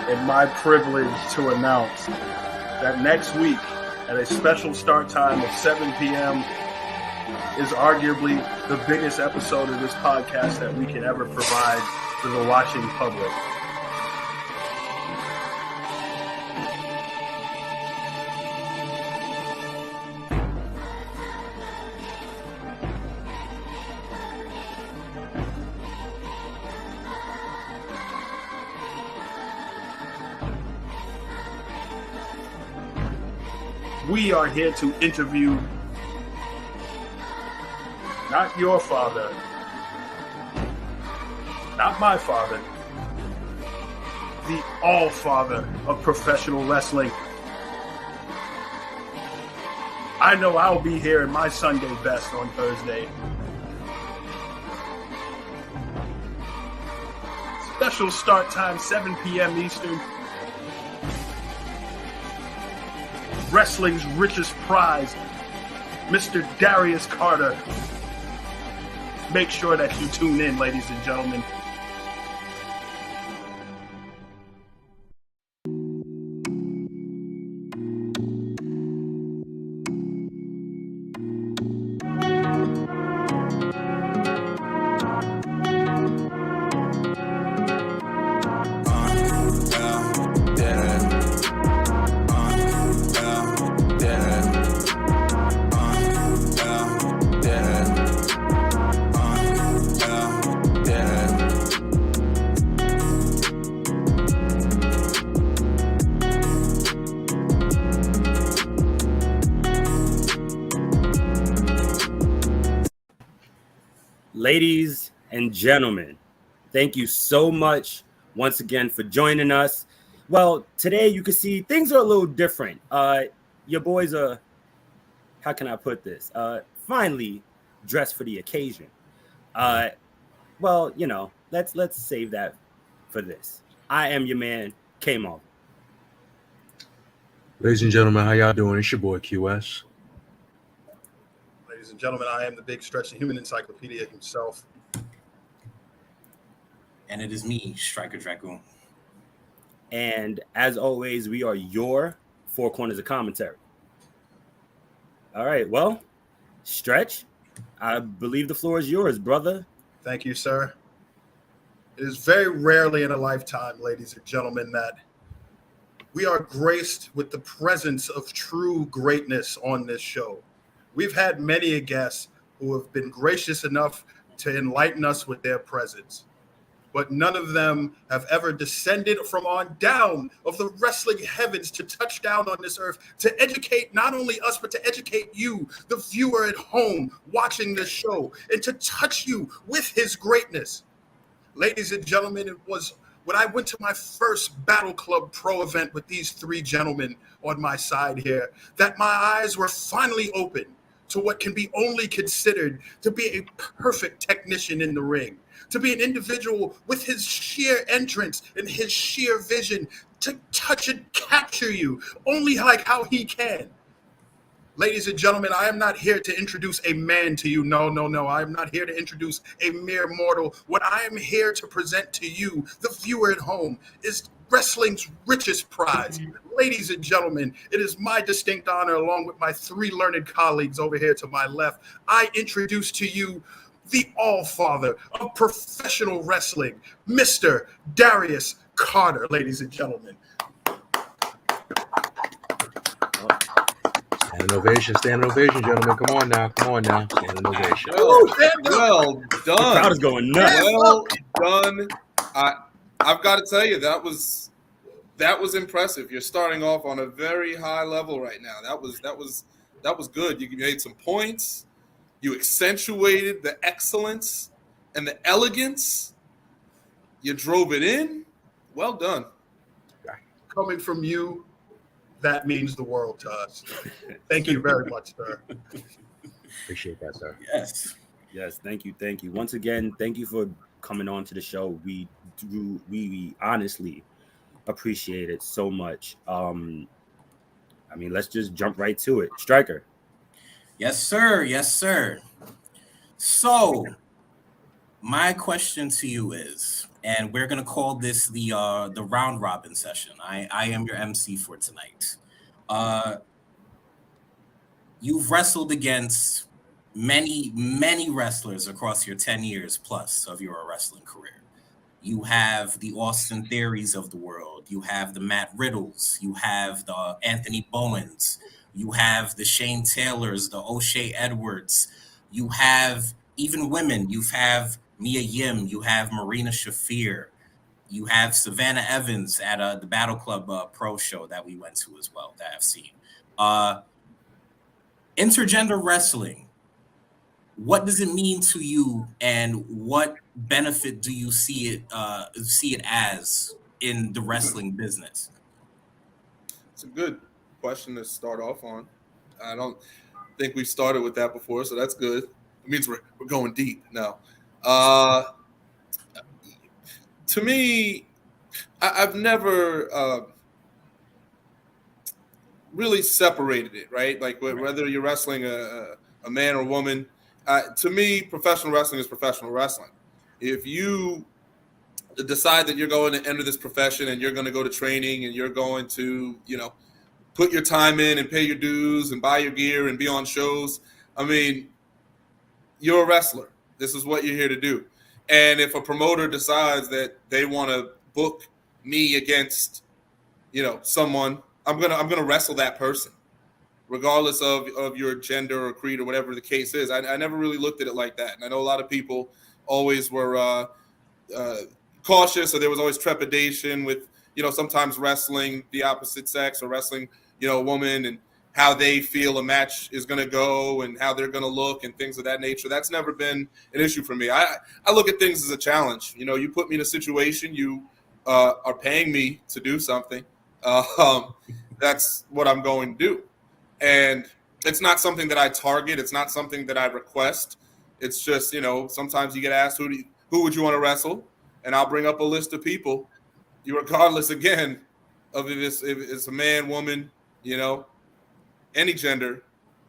and my privilege to announce that next week at a special start time of 7 p.m. is arguably the biggest episode of this podcast that we can ever provide for the watching public. We are here to interview not your father, not my father, the all-father of professional wrestling. I know I'll be here in my Sunday best on Thursday. Special start time, 7 p.m. Eastern. Wrestling's richest prize, Mr. Darius Carter. Make sure that you tune in, ladies and gentlemen. Ladies and gentlemen, thank you so much once again for joining us. Well, today you can see things are a little different. Your boys are, how can I put this? Finally dressed for the occasion. Well, you know, let's save that for this. I am your man, K-Marvel. Ladies and gentlemen, how y'all doing? It's your boy QS. Ladies and gentlemen, I am the big stretch, the human encyclopedia himself. And it is me, StrykerDragoon. And as always, we are your four corners of commentary. All right, well, Stretch, I believe the floor is yours, brother. Thank you, sir. It is very rarely in a lifetime, ladies and gentlemen, that we are graced with the presence of true greatness on this show. We've had many guests who have been gracious enough to enlighten us with their presence, but none of them have ever descended from on down of the wrestling heavens to touch down on this earth to educate not only us, but to educate you, the viewer at home watching this show, and to touch you with his greatness. Ladies and gentlemen, it was when I went to my first Battle Club Pro event with these three gentlemen on my side here that my eyes were finally open to what can be only considered to be a perfect technician in the ring, to be an individual with his sheer entrance and his sheer vision to touch and capture you only like how he can. Ladies and gentlemen, I am not here to introduce a man to you. No. I am not here to introduce a mere mortal. What I am here to present to you, the viewer at home, is wrestling's richest prize. Ladies and gentlemen, it is my distinct honor, along with my three learned colleagues over here to my left, I introduce to you the all-father of professional wrestling, Mr. Darius Carter, ladies and gentlemen. Standing ovation, gentlemen. Come on now. Standing ovation. Well done. The crowd is going nuts. Well done. I've got to tell you, that was impressive. You're starting off on a very high level right now. That was good. You made some points. You accentuated the excellence and the elegance. You drove it in. Well done. Coming from you, that means the world to us. Thank you very much, sir. Appreciate that, sir. Yes, thank you. Once again, thank you for coming on to the show. We honestly appreciate it so much. I mean, let's just jump right to it. Stryker. Yes, sir. So, my question to you is, and we're gonna call this the round robin session. I am your MC for tonight. You've wrestled against many wrestlers across your 10 years plus of your wrestling career. You have the Austin Theories of the world. You have the Matt Riddles. You have the Anthony Bowens. You have the Shane Taylors, the O'Shea Edwards. You have even women. You have Mia Yim. You have Marina Shafir. You have Savannah Evans at the Battle Club Pro show that we went to as well, that I've seen. Intergender wrestling. What does it mean to you, and what benefit do you see it as in the wrestling business? It's a good question to start off on. I don't think we've started with that before, so that's good. It means we're going deep now. To me, I've never really separated it, right? Like whether you're wrestling a man or woman. To me, professional wrestling is professional wrestling. If you decide that you're going to enter this profession and you're going to go to training and you're going to, put your time in and pay your dues and buy your gear and be on shows, I mean, you're a wrestler. This is what you're here to do. And if a promoter decides that they want to book me against, someone, I'm gonna wrestle that person, regardless of your gender or creed or whatever the case is. I never really looked at it like that. And I know a lot of people always were cautious, or there was always trepidation with, sometimes wrestling the opposite sex or wrestling, a woman, and how they feel a match is going to go and how they're going to look and things of that nature. That's never been an issue for me. I look at things as a challenge. You put me in a situation, you are paying me to do something. That's what I'm going to do. And it's not something that I target. It's not something that I request. It's just, sometimes you get asked, who would you want to wrestle? And I'll bring up a list of people, regardless, again, of if it's a man, woman, any gender,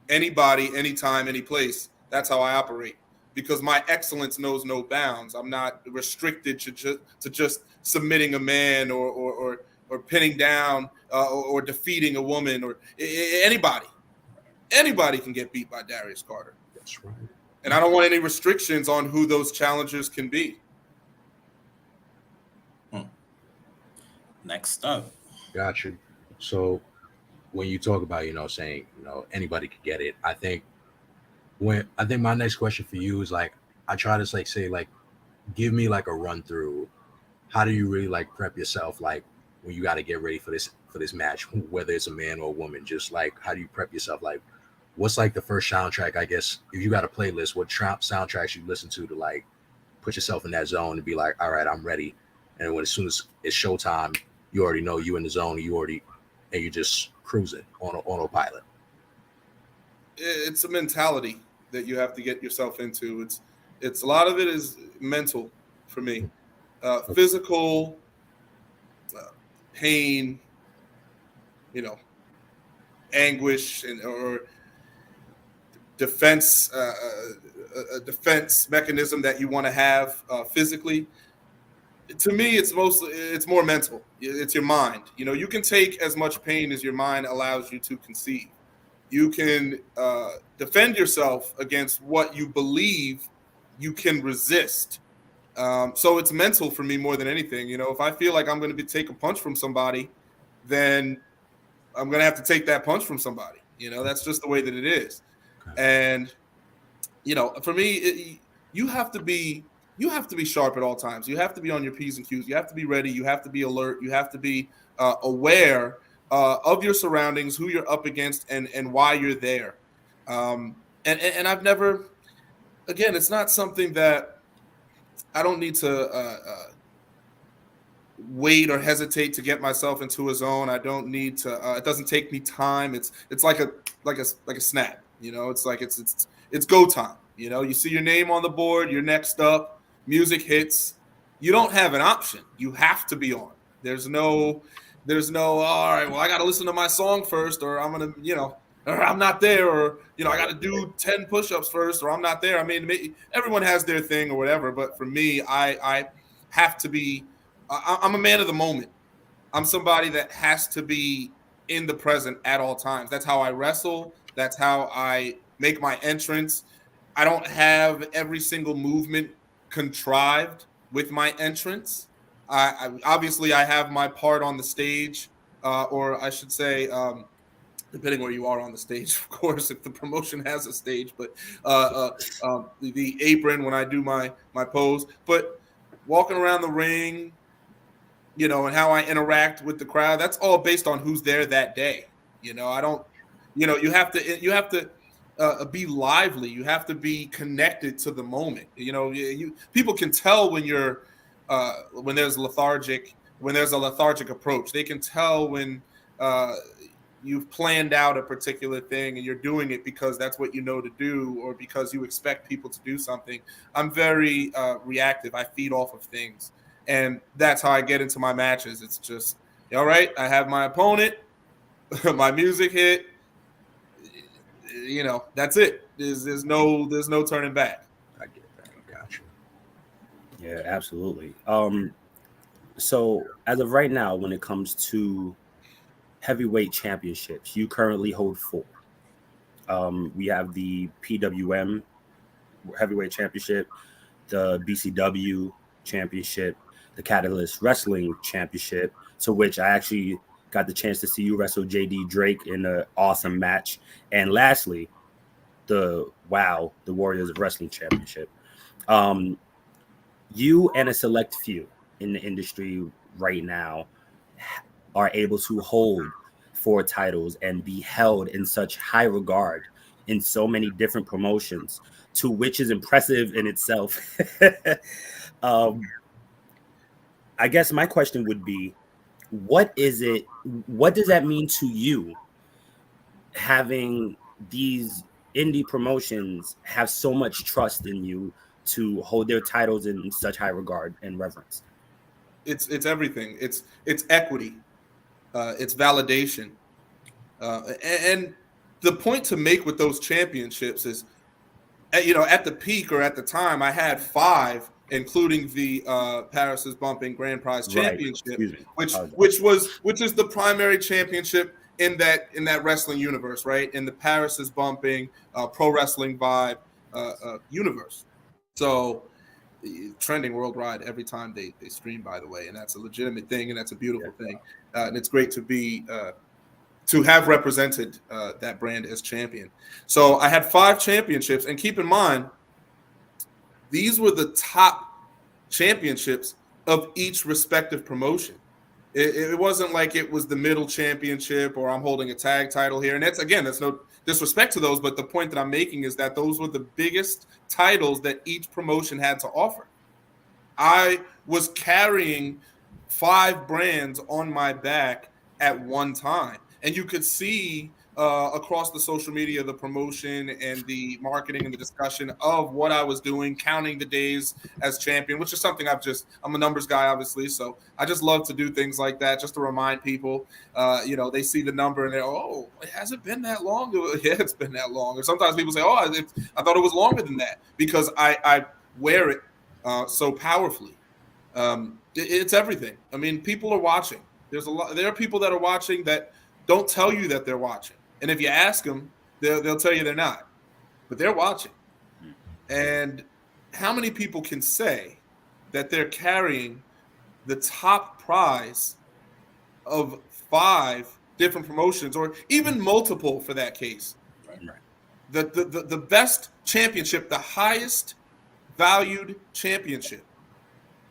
anybody, anytime, any place. That's how I operate, because my excellence knows no bounds. I'm not restricted to just submitting a man or pinning down or defeating a woman or anybody. Anybody can get beat by Darius Carter. That's right. And I don't want any restrictions on who those challengers can be. Next up. Got you. So when you talk about, saying, anybody could get it, I think my next question for you is like, I try to say, give me like a run through. How do you really like prep yourself? Like when you got to get ready for this match, whether it's a man or a woman, just like, how do you prep yourself? Like, what's like the first soundtrack, I guess, if you got a playlist, what soundtracks you listen to like put yourself in that zone and be like, all right, I'm ready. And as soon as it's showtime, you already know you in the zone, and you're just cruising on autopilot. It's a mentality that you have to get yourself into. It's a lot of it is mental for me. Physical pain, anguish or defense, a defense mechanism that you want to have physically. To me, it's more mental. It's your mind. You can take as much pain as your mind allows you to conceive. You can defend yourself against what you believe you can resist. So it's mental for me more than anything. If I feel like I'm going to take a punch from somebody, then I'm going to have to take that punch from somebody. That's just the way that it is. Okay. And, for me, you have to be sharp at all times. You have to be on your P's and Q's. You have to be ready. You have to be alert. You have to be aware of your surroundings, who you're up against, and why you're there. And I've never, again, it's not something that I don't need to wait or hesitate to get myself into a zone. I don't need to. It doesn't take me time. It's like a snap. It's like it's go time. You see your name on the board. You're next up. Music hits. You don't have an option. You have to be on. There's no. All right. Well, I got to listen to my song first, or I'm gonna, or I'm not there, or I got to do 10 push-ups first, or I'm not there. I mean, everyone has their thing or whatever. But for me, I have to be. I'm a man of the moment. I'm somebody that has to be in the present at all times. That's how I wrestle. That's how I make my entrance. I don't have every single movement contrived with my entrance. Obviously I have my part on the stage, or I should say, depending where you are on the stage, of course, if the promotion has a stage, but the apron when I do my pose. But walking around the ring, and how I interact with the crowd, that's all based on who's there that day. I don't, you have to be lively. You have to be connected to the moment. People can tell when you're when there's a lethargic approach. They can tell when you've planned out a particular thing and you're doing it because that's what you know to do, or because you expect people to do something. I'm very reactive. I feed off of things. And that's how I get into my matches. It's just, all right, I have my opponent, my music hit, that's it. There's no turning back. I get that. I got you. Yeah, absolutely. So as of right now, when it comes to heavyweight championships, you currently hold 4. We have the PWM heavyweight championship, the BCW championship, the Catalyst Wrestling Championship, to which I actually got the chance to see you wrestle JD Drake in an awesome match. And lastly, the Warriors of Wrestling Championship. You and a select few in the industry right now are able to hold 4 titles and be held in such high regard in so many different promotions, to which is impressive in itself. I guess my question would be, what does that mean to you, having these indie promotions have so much trust in you to hold their titles in such high regard and reverence? It's everything. It's equity. It's validation. And the point to make with those championships is, at the peak or at the time, I had 5, including the Paris is Bumping Grand Prize Championship, which is the primary championship in that wrestling universe, right? In the Paris is Bumping Pro Wrestling Vibe universe. So trending worldwide every time they stream, by the way, and that's a legitimate thing, and that's a beautiful thing, and it's great to be to have represented that brand as champion. So I had 5 championships, and keep in mind, these were the top championships of each respective promotion. It wasn't like it was the middle championship or I'm holding a tag title here. And that's no disrespect to those, but the point that I'm making is that those were the biggest titles that each promotion had to offer. I was carrying 5 brands on my back at one time. And you could see across the social media, the promotion and the marketing and the discussion of what I was doing, counting the days as champion, which is something I'm a numbers guy, obviously. So I just love to do things like that just to remind people, they see the number and they're, oh, it hasn't been that long. Yeah, it's been that long. Or sometimes people say, oh, I thought it was longer than that, because I wear it so powerfully. It's everything. I mean, people are watching. There are people that are watching that don't tell you that they're watching. And if you ask them, they'll tell you they're not. But they're watching. And how many people can say that they're carrying the top prize of 5 different promotions, or even multiple for that case? Right. The best championship, the highest valued championship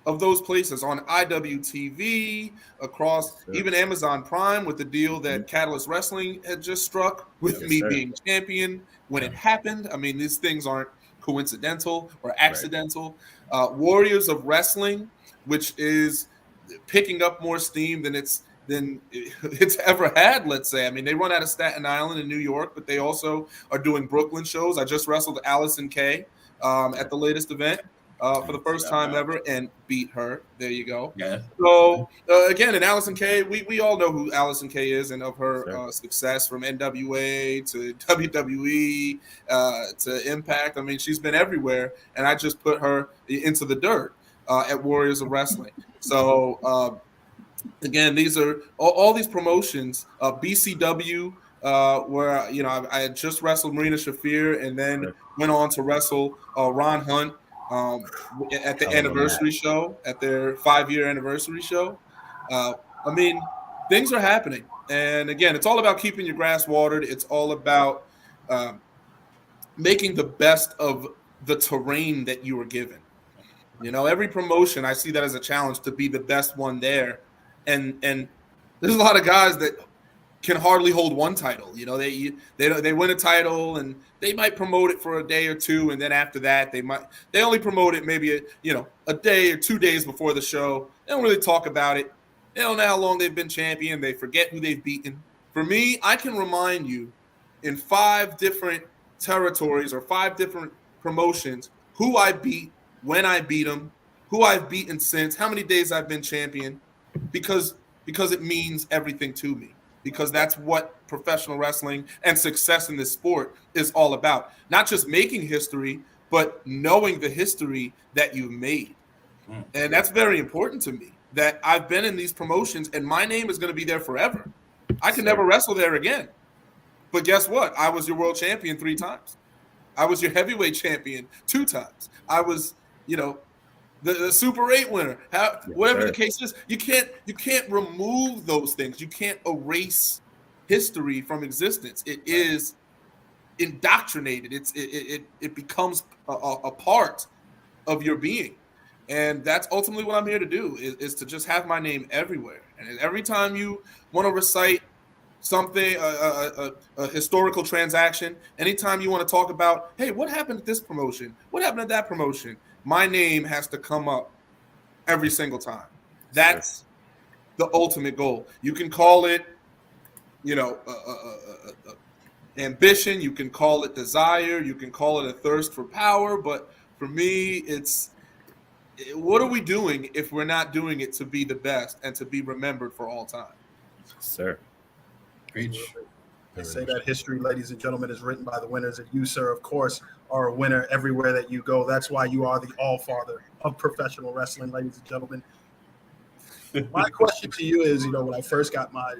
of those places on IWTV, across even Amazon Prime, with the deal that Catalyst Wrestling had just struck with me being champion when it happened. I mean, these things aren't coincidental or accidental. Warriors of Wrestling, which is picking up more steam than it's ever had, let's say. I mean, they run out of Staten Island in New York, but they also are doing Brooklyn shows. I just wrestled Allison Kay at the latest event. For the first time ever, and beat her. There you go. Yeah. So again, and Allison Kay, we all know who Allison Kay is, and of her success from NWA to WWE to Impact. I mean, she's been everywhere, and I just put her into the dirt. at Warriors of Wrestling. So again, these are all these promotions. BCW, where I had just wrestled Marina Shafir and then went on to wrestle Ron Hunt at the anniversary show, at their 5-year anniversary show. I mean, things are happening, and again, it's all about keeping your grass watered. It's all about making the best of the terrain that you were given. Every promotion, I see that as a challenge to be the best one there. And there's a lot of guys that can hardly hold one title. They win a title and they might promote it for a day or two, and then after that they only promote it maybe a day or 2 days before the show. They don't really talk about it. They don't know how long they've been champion. They forget who they've beaten. For me, I can remind you in 5 different territories or 5 different promotions who I beat, when I beat them, who I've beaten since, how many days I've been champion, because it means everything to me, because that's what professional wrestling and success in this sport is all about. Not just making history, but knowing the history that you've made. And that's very important to me, that I've been in these promotions and my name is going to be there forever. I can never wrestle there again. But guess what? I was your world champion 3 times. I was your heavyweight champion 2 times. I was, the Super 8 winner. Whatever the case is, you can't remove those things. You can't erase history from existence. It is indoctrinated. It becomes a part of your being. And that's ultimately what I'm here to do, is to just have my name everywhere. And every time you want to recite something, a historical transaction, anytime you want to talk about, hey, what happened at this promotion? What happened at that promotion? My name has to come up every single time. That's the ultimate goal. You can call it, ambition. You can call it desire. You can call it a thirst for power. But for me, it's, what are we doing if we're not doing it to be the best and to be remembered for all time? Sir. Preach. They say that history, ladies and gentlemen, is written by the winners, and you, sir, of course, are a winner everywhere that you go. That's why you are the all-father of professional wrestling, ladies and gentlemen. My question to you is, when I first got my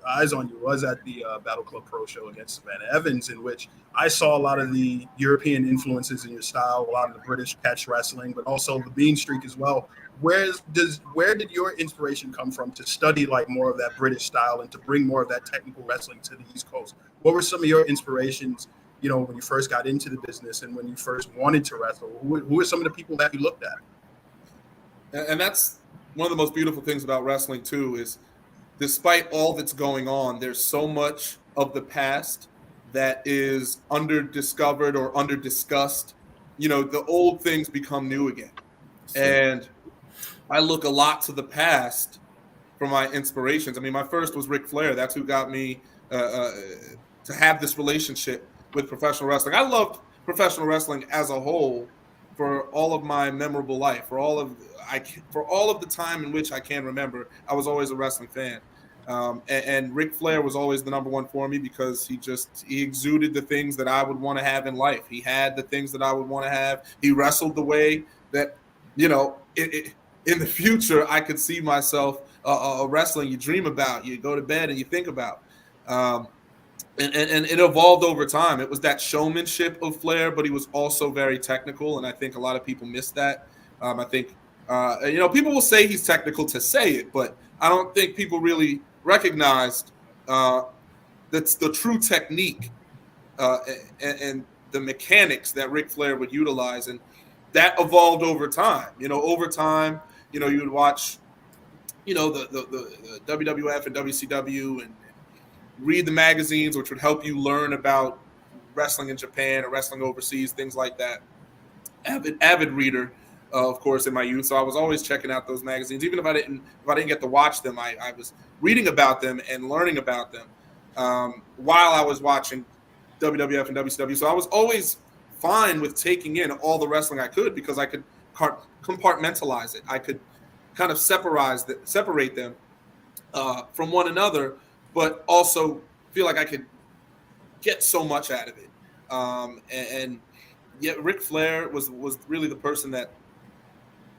eyes on you was at the Battle Club Pro show against Savannah Evans, in which I saw a lot of the European influences in your style, a lot of the British catch wrestling, but also the Bean Streak as well. Where did your inspiration come from to study like more of that British style and to bring more of that technical wrestling to the East Coast? What were some of your inspirations, when you first got into the business and when you first wanted to wrestle? Who are some of the people that you looked at? And that's one of the most beautiful things about wrestling too, is despite all that's going on, there's so much of the past that is under-discovered or under-discussed. The old things become new again. And I look a lot to the past for my inspirations. I mean, my first was Ric Flair. That's who got me to have this relationship with professional wrestling. I loved professional wrestling as a whole for all of my memorable life, for all of the time in which I can remember. I was always a wrestling fan. And Ric Flair was always the number one for me, because he exuded the things that I would want to have in life. He had the things that I would want to have. He wrestled the way that, in the future, I could see myself wrestling you dream about, you go to bed and you think about. And it evolved over time. It was that showmanship of Flair, but he was also very technical, and I think a lot of people miss that. I think, people will say he's technical to say it, but I don't think people really recognized that's the true technique and the mechanics that Ric Flair would utilize, and that evolved over time. Over time, you would watch, the WWF and WCW and read the magazines, which would help you learn about wrestling in Japan or wrestling overseas, things like that. Avid reader, of course, in my youth. So I was always checking out those magazines. Even if I didn't get to watch them, I was reading about them and learning about them while I was watching WWF and WCW. So I was always fine with taking in all the wrestling I could, because I could compartmentalize it. I could kind of separate them from one another, but also feel like I could get so much out of it. And yet Ric Flair was really the person that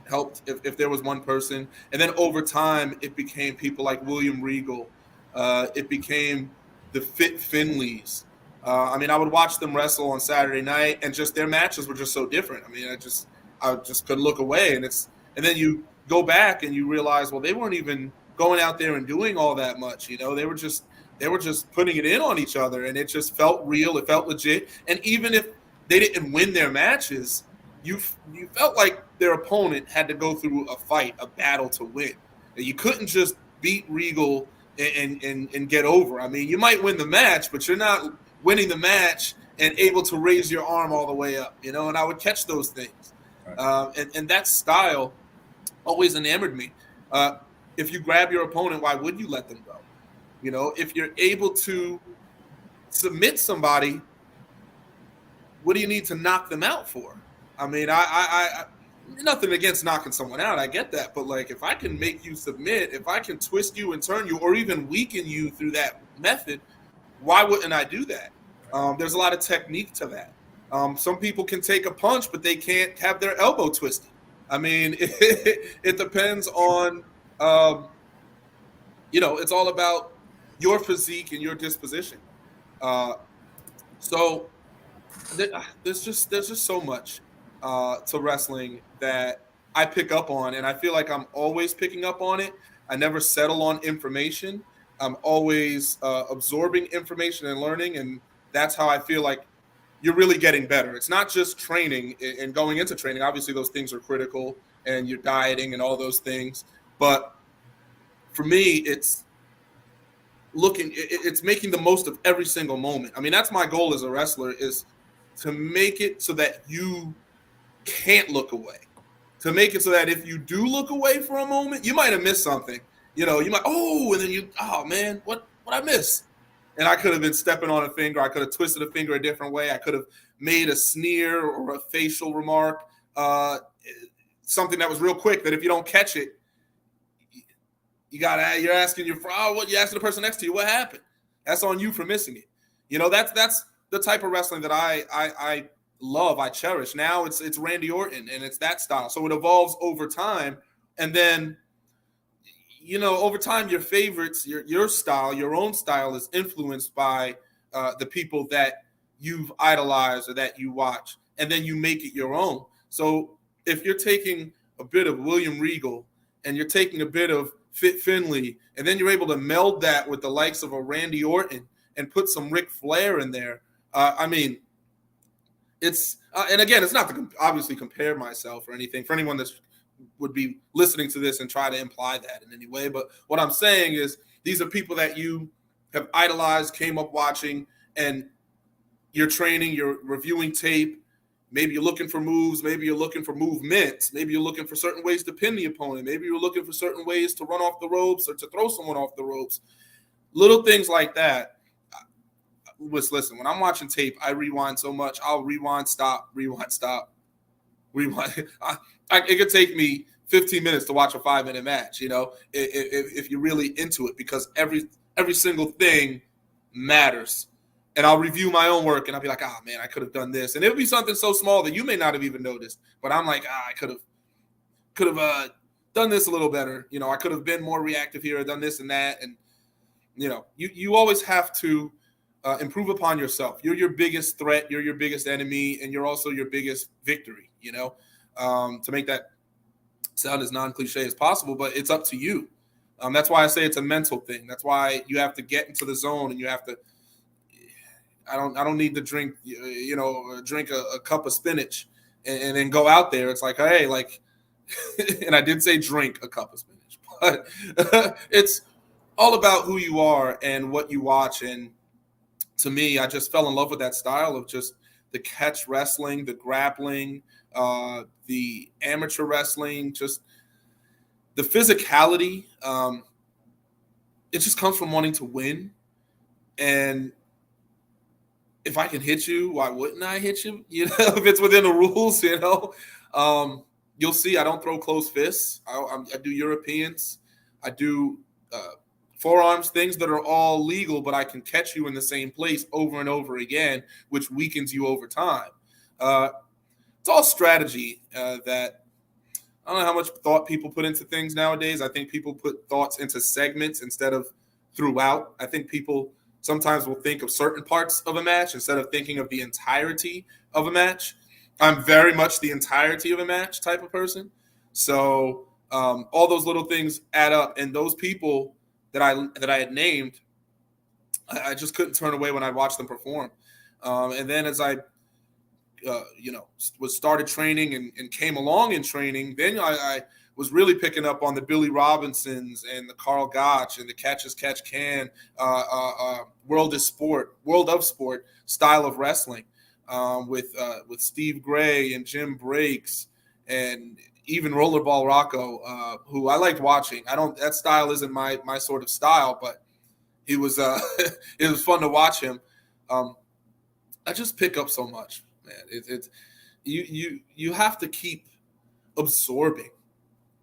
helped if there was one person. And then over time, it became people like William Regal. It became the Fit Finleys. I mean, I would watch them wrestle on Saturday night, and just their matches were just so different. I mean, I just couldn't look away. And then you go back and you realize, well, they weren't even going out there and doing all that much. You know, they were just putting it in on each other, and it just felt real. It felt legit. And even if they didn't win their matches, you felt like their opponent had to go through a fight, a battle to win. You couldn't just beat Regal and get over. I mean, you might win the match, but you're not winning the match and able to raise your arm all the way up, you know, and I would catch those things. Right. And that style always enamored me. If you grab your opponent, why would you let them go? You know, if you're able to submit somebody, what do you need to knock them out for? I mean, I nothing against knocking someone out. I get that. But, like, if I can make you submit, if I can twist you and turn you or even weaken you through that method, why wouldn't I do that? There's a lot of technique to that. Some people can take a punch, but they can't have their elbow twisted. I mean, it depends on, you know, it's all about your physique and your disposition. So there's just so much to wrestling that I pick up on, and I feel like I'm always picking up on it. I never settle on information. I'm always absorbing information and learning, and that's how I feel like you're really getting better. It's not just training and going into training. Obviously, those things are critical, and you're dieting and all those things. But for me, it's making the most of every single moment. I mean, that's my goal as a wrestler, is to make it so that you can't look away. To make it so that if you do look away for a moment, you might have missed something. You know, you might, and then man, what I miss? And I could have been stepping on a finger. I could have twisted a finger a different way. I could have made a sneer or a facial remark, something that was real quick that if you don't catch it, you're asking you asking the person next to you, what happened? That's on you for missing it. You know, that's the type of wrestling that I love, I cherish. Now it's Randy Orton, and it's that style. So it evolves over time, and then, you know, over time, your favorites, your style, your own style is influenced by the people that you've idolized or that you watch, and then you make it your own. So if you're taking a bit of William Regal and you're taking a bit of Fit Finley, and then you're able to meld that with the likes of a Randy Orton and put some Ric Flair in there, I mean, it's and again, it's not to obviously compare myself or anything for anyone that's would be listening to this and try to imply that in any way. But what I'm saying is these are people that you have idolized, came up watching, and you're training, you're reviewing tape. Maybe you're looking for moves. Maybe you're looking for movements. Maybe you're looking for certain ways to pin the opponent. Maybe you're looking for certain ways to run off the ropes or to throw someone off the ropes. Little things like that. Listen, when I'm watching tape, I rewind so much. I'll rewind, stop, rewind. It could take me 15 minutes to watch a 5-minute match, you know, if you're really into it, because every single thing matters. And I'll review my own work, and I'll be like, man, I could have done this. And it'll be something so small that you may not have even noticed. But I'm like, I could have done this a little better. You know, I could have been more reactive here or done this and that. And, you know, you always have to improve upon yourself. You're your biggest threat. You're your biggest enemy. And you're also your biggest victory, you know, to make that sound as non-cliche as possible. But it's up to you. That's why I say it's a mental thing. That's why you have to get into the zone, and you have to – I don't need to drink, drink a cup of spinach and then go out there. It's like, hey, like – and I did say drink a cup of spinach. But it's all about who you are and what you watch. And to me, I just fell in love with that style of just the catch wrestling, the grappling, the amateur wrestling, just the physicality. It just comes from wanting to win. And if I can hit you, why wouldn't I hit you? You know, if it's within the rules, you know. You'll see I don't throw closed fists. I do Europeans. I do forearms, things that are all legal, but I can catch you in the same place over and over again, which weakens you over time. It's all strategy that I don't know how much thought people put into things nowadays. I think people put thoughts into segments instead of throughout. I think people sometimes will think of certain parts of a match instead of thinking of the entirety of a match. I'm very much the entirety of a match type of person. So all those little things add up. And those people that I had named, I just couldn't turn away when I watched them perform. And then as I started training and came along in training, then I was really picking up on the Billy Robinsons and the Carl Gotch and the Catch as Catch Can, World of Sport style of wrestling, with Steve Gray and Jim Breaks and even Rollerball Rocco, who I liked watching. That style isn't my sort of style, but he was it was fun to watch him. I just pick up so much, man. You have to keep absorbing.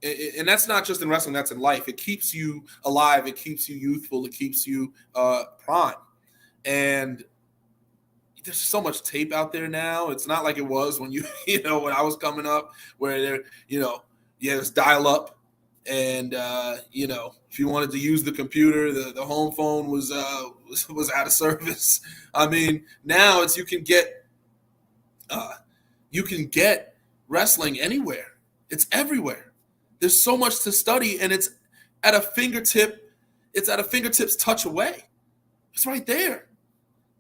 And that's not just in wrestling, that's in life. It keeps you alive. It keeps you youthful. It keeps you prime. And there's so much tape out there now. It's not like it was when when I was coming up, where there's dial up. And, if you wanted to use the computer, the home phone was out of service. I mean, now you can get wrestling anywhere. It's everywhere. There's so much to study, and it's at a fingertip's touch away. It's right there.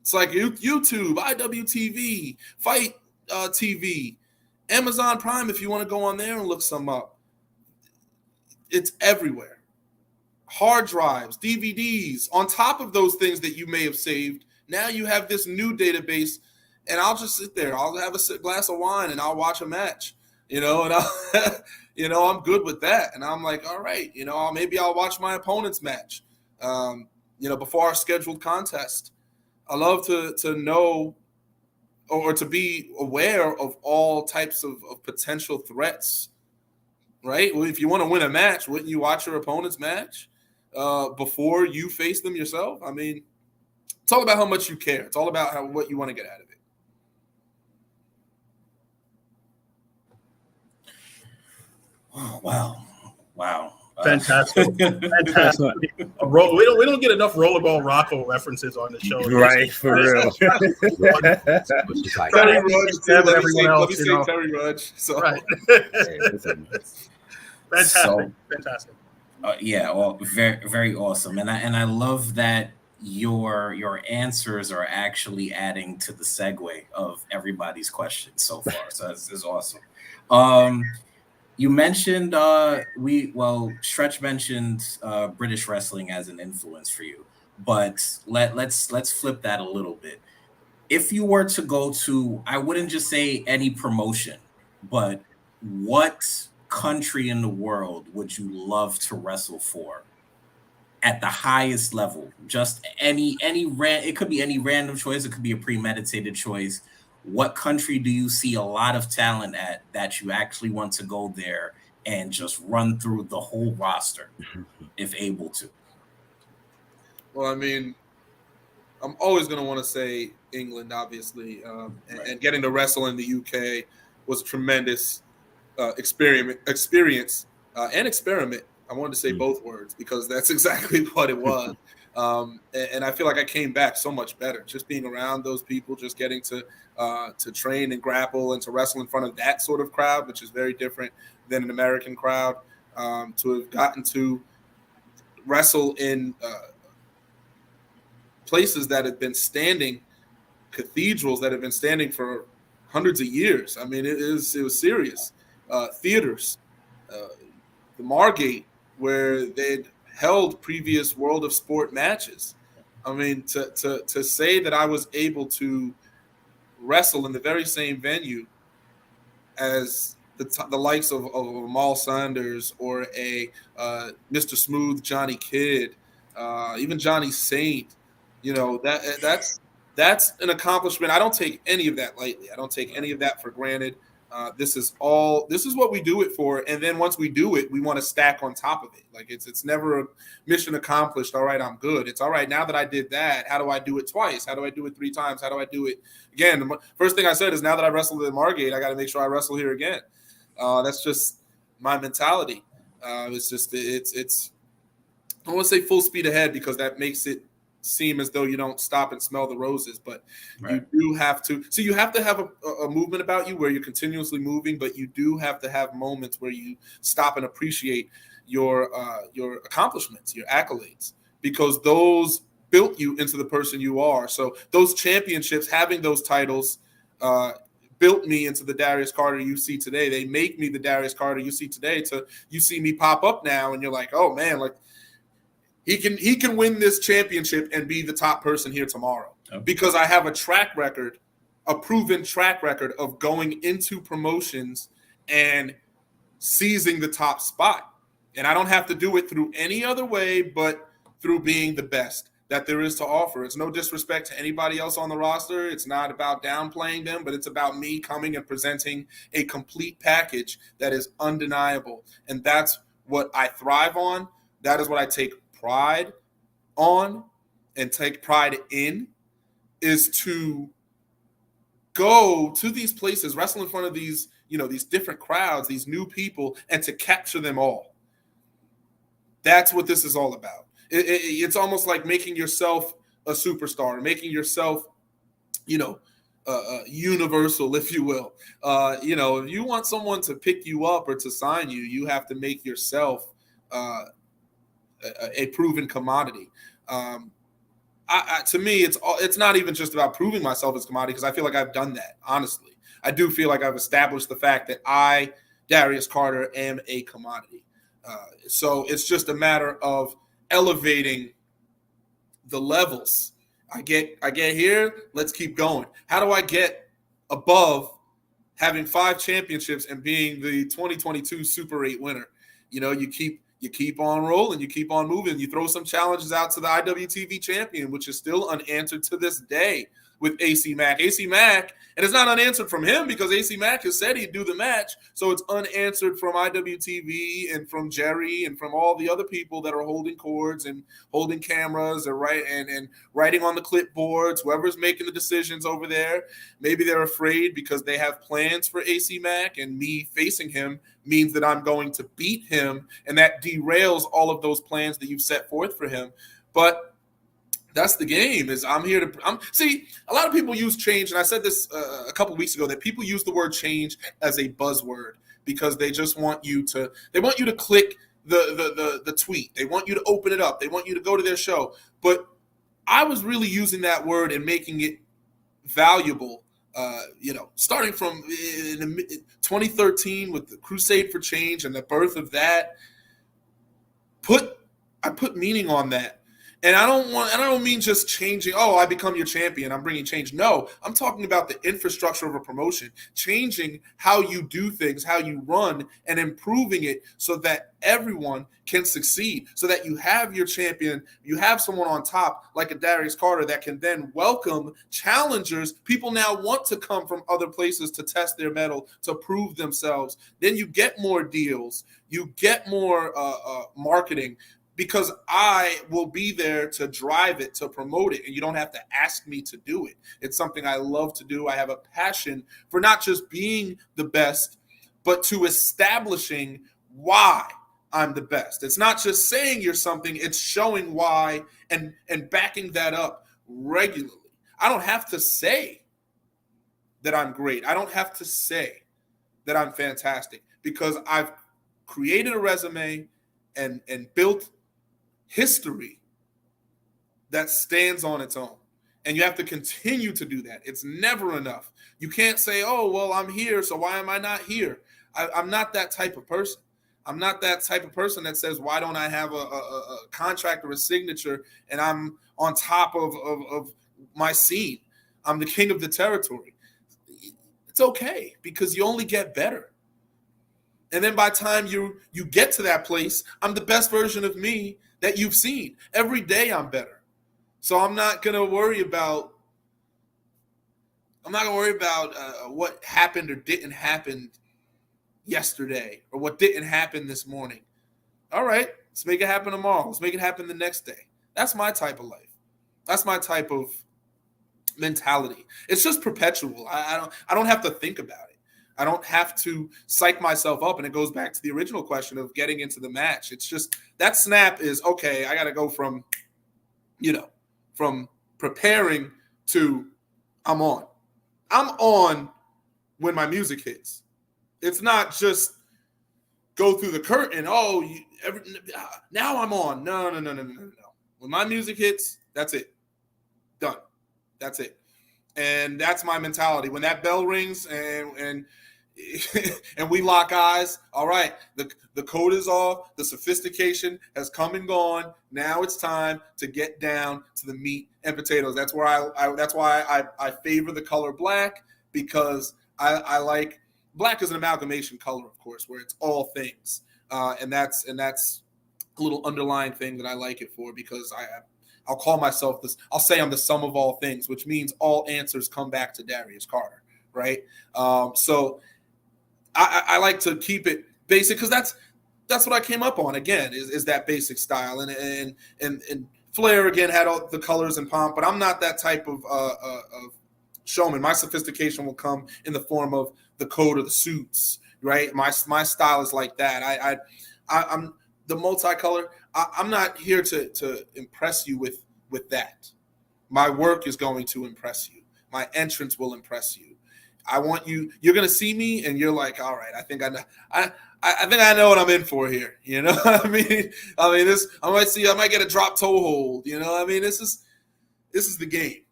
It's like YouTube, IWTV, Fight TV, Amazon Prime if you want to go on there and look some up. It's everywhere. Hard drives, DVDs, on top of those things that you may have saved. Now you have this new database, and I'll just sit there. I'll have a glass of wine, and I'll watch a match. And I'm good with that. And I'm like, all right, maybe I'll watch my opponent's match, before our scheduled contest. I love to know or to be aware of all types of potential threats, right? Well, if you want to win a match, wouldn't you watch your opponent's match before you face them yourself? I mean, it's all about how much you care. It's all about what you want to get out of it. Oh, wow. Fantastic. We don't get enough Rollerball Rocco references on the show. Right, for real. Terry Rudge, let me say Terry Rudge. So. Right. Fantastic. Very, very awesome. And I love that your answers are actually adding to the segue of everybody's questions so far. So it's awesome. You mentioned Stretch mentioned British wrestling as an influence for you, but let's flip that a little bit. If you were to go to, I wouldn't just say any promotion, but what country in the world would you love to wrestle for at the highest level? Just it could be any random choice. It could be a premeditated choice. What country do you see a lot of talent at that you actually want to go there and just run through the whole roster if able to? Well, I mean, I'm always going to want to say England, obviously, and getting to wrestle in the UK was a tremendous experience and experiment. I wanted to say both words because that's exactly what it was. And I feel like I came back so much better just being around those people, just getting to train and grapple and to wrestle in front of that sort of crowd, which is very different than an American crowd. To have gotten to wrestle in places that have been standing, cathedrals that have been standing for hundreds of years. I mean, it was serious. Theaters, the Margate, where they'd held previous World of Sport matches. I mean, to say that I was able to wrestle in the very same venue as the likes of Amal Saunders or a Mr. Smooth Johnny Kidd, even Johnny Saint, that's an accomplishment. I don't take any of that lightly. I don't take any of that for granted. This is what we do it for. And then once we do it, we want to stack on top of it. Like it's never a mission accomplished. All right, I'm good. It's all right. Now that I did that, how do I do it twice? How do I do it 3 times? How do I do it again? The first thing I said is now that I wrestled at Margate, I got to make sure I wrestle here again. That's just my mentality. It's just it's I don't want to say full speed ahead because that makes it seem as though you don't stop and smell the roses, but you do have to. So you have to have a movement about you where you're continuously moving, but you do have to have moments where you stop and appreciate your accomplishments, your accolades, because those built you into the person you are. So those championships, having those titles, built me into the Darius Carter you see today. They make me the Darius Carter you see today. To you see me pop up now, and you're like, oh man, like he can win this championship and be the top person here tomorrow because I have a track record, a proven track record of going into promotions and seizing the top spot. And I don't have to do it through any other way but through being the best that there is to offer. It's no disrespect to anybody else on the roster. It's not about downplaying them, but it's about me coming and presenting a complete package that is undeniable. And that's what I thrive on. That is what I take pride on and take pride in, is to go to these places, wrestle in front of these, these different crowds, these new people, and to capture them all. That's what this is all about. It's almost like making yourself a superstar, making yourself, universal, if you will. If you want someone to pick you up or to sign you, you have to make yourself a proven commodity. To me, it's not even just about proving myself as a commodity, because I feel like I've done that. Honestly, I do feel like I've established the fact that I, Darius Carter, am a commodity. So it's just a matter of elevating the levels. I get here. Let's keep going. How do I get above having 5 championships and being the 2022 Super 8 winner? You keep on rolling, you keep on moving. You throw some challenges out to the IWTV champion, which is still unanswered to this day with AC Mack. AC Mack, and it's not unanswered from him because AC Mack has said he'd do the match. So it's unanswered from IWTV and from Jerry and from all the other people that are holding cords and holding cameras and writing on the clipboards, whoever's making the decisions over there. Maybe they're afraid because they have plans for AC Mack, and me facing him means that I'm going to beat him, and that derails all of those plans that you've set forth for him. But that's the game. See, a lot of people use change, and I said this a couple weeks ago, that people use the word change as a buzzword because they just want you to click the tweet. They want you to open it up. They want you to go to their show. But I was really using that word and making it valuable. Starting from 2013 with the Crusade for Change and the birth of that, I put meaning on that. And I don't mean just changing, I become your champion, I'm bringing change. No, I'm talking about the infrastructure of a promotion, changing how you do things, how you run, and improving it so that everyone can succeed, so that you have your champion, you have someone on top like a Darius Carter that can then welcome challengers. People now want to come from other places to test their mettle, to prove themselves. Then you get more deals, you get more marketing, because I will be there to drive it, to promote it, and you don't have to ask me to do it. It's something I love to do. I have a passion for not just being the best, but to establishing why I'm the best. It's not just saying you're something, it's showing why and backing that up regularly. I don't have to say that I'm great. I don't have to say that I'm fantastic, because I've created a resume and built history that stands on its own. And you have to continue to do that. It's never enough. You can't say, I'm here, so why am I not here? I'm not that type of person. I'm not that type of person that says, why don't I have a contract or a signature and I'm on top of my scene? I'm the king of the territory. It's okay, because you only get better. And then by the time you get to that place, I'm the best version of me that you've seen. Every day I'm better. So I'm not going to worry about what happened or didn't happen yesterday, or what didn't happen this morning. All right, let's make it happen tomorrow. Let's make it happen the next day. That's my type of life. That's my type of mentality. It's just perpetual. I don't have to think about it. I don't have to psych myself up. And it goes back to the original question of getting into the match. It's just that snap is okay. I got to go from, from preparing to I'm on. I'm on when my music hits. It's not just go through the curtain. Oh, now I'm on. No. When my music hits, that's it. Done. That's it. And that's my mentality. When that bell rings and we lock eyes, all right, the code is off, the sophistication has come and gone. Now it's time to get down to the meat and potatoes. That's where that's why I favor the color black, because I like black is an amalgamation color, of course, where it's all things. And that's a little underlying thing that I like it for, because I'll call myself this. I'll say I'm the sum of all things, which means all answers come back to Darius Carter, right? So I like to keep it basic, because that's what I came up on. Again, is that basic style, and Flair again had all the colors and pomp, but I'm not that type of showman. My sophistication will come in the form of the coat or the suits, right? My style is like that. I'm the multicolor. I'm not here to impress you with that. My work is going to impress you. My entrance will impress you. I want you. You're going to see me, and you're like, all right. I think I know. I think I know what I'm in for here. You know what I mean? This. I might get a drop toe hold. You know what I mean? This is the game.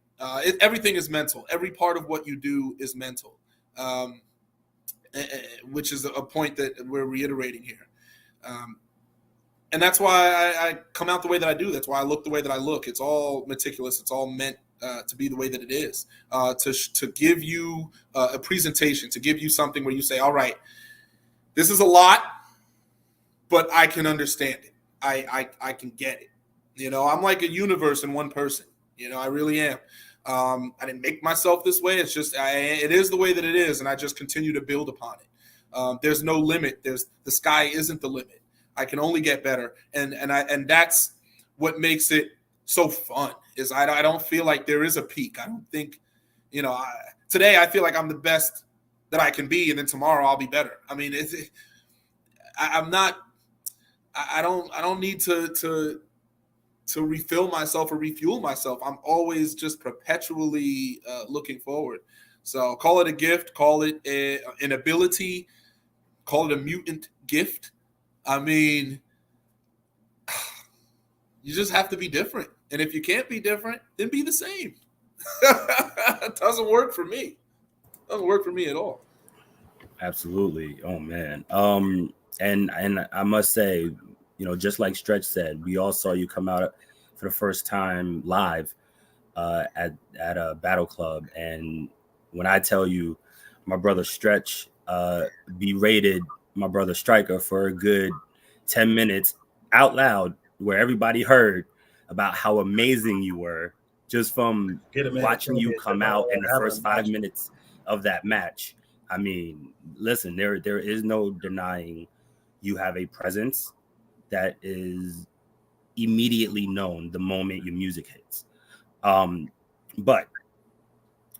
Everything is mental. Every part of what you do is mental, which is a point that we're reiterating here. And that's why I come out the way that I do. That's why I look the way that I look. It's all meticulous. It's all meant to be the way that it is, to give you a presentation, to give you something where you say, all right, this is a lot, but I can understand it. I can get it. You know, I'm like a universe in one person. You know, I really am. I didn't make myself this way. It's just it is the way that it is, and I just continue to build upon it. There's no limit. The sky isn't the limit. I can only get better, and that's what makes it so fun. Is I don't feel like there is a peak. I don't think, today I feel like I'm the best that I can be, and then tomorrow I'll be better. I mean, I'm not. I don't need to refill myself or refuel myself. I'm always just perpetually looking forward. So call it a gift, call it an ability, call it a mutant gift. I mean, you just have to be different. And if you can't be different, then be the same. It doesn't work for me. It doesn't work for me at all. Absolutely. Oh, man. And I must say, just like Stretch said, we all saw you come out for the first time live at a battle club. And when I tell you, my brother Stretch berated my brother Stryker for a good 10 minutes out loud, where everybody heard about how amazing you were just from watching you come out in the first 5 minutes of that match. I mean, listen, there is no denying you have a presence that is immediately known the moment your music hits. But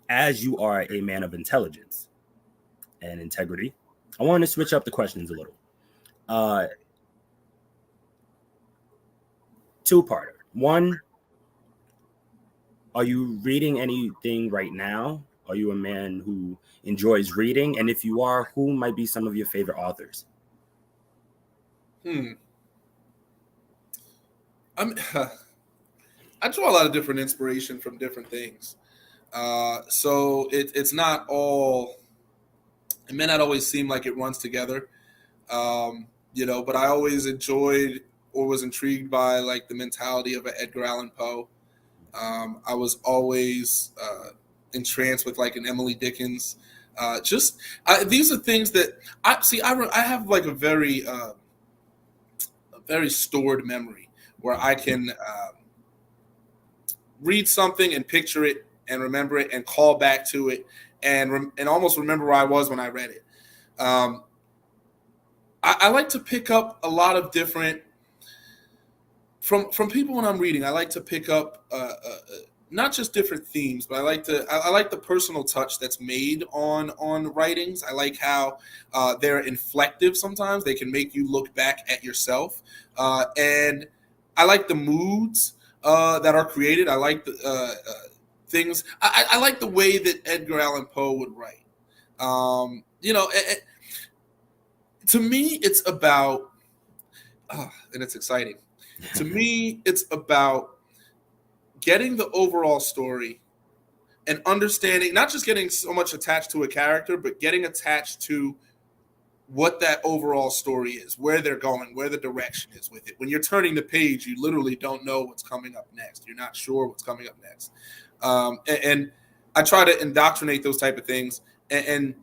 as you are a man of intelligence and integrity, I want to switch up the questions a little. Two-parter. One, are you reading anything right now? Are you a man who enjoys reading? And if you are, who might be some of your favorite authors? I draw a lot of different inspiration from different things. So it's not all, it may not always seem like it runs together, but I always enjoyed or was intrigued by like the mentality of an Edgar Allan Poe. I was always entranced with like an Emily Dickens. These are things that I have like a very stored memory where I can read something and picture it and remember it and call back to it and almost remember where I was when I read it. I like to pick up a lot of different from people when I'm reading. I like to pick up not just different themes, but I like the personal touch that's made on writings. I like how they're inflective. Sometimes they can make you look back at yourself, and I like the moods that are created. I like the things. I like the way that Edgar Allan Poe would write. To me, it's about, and it's exciting. To me, it's about getting the overall story and understanding, not just getting so much attached to a character, but getting attached to what that overall story is, where they're going, where the direction is with it. When you're turning the page, you literally don't know what's coming up next. You're not sure what's coming up next. And I try to indoctrinate those type of things. And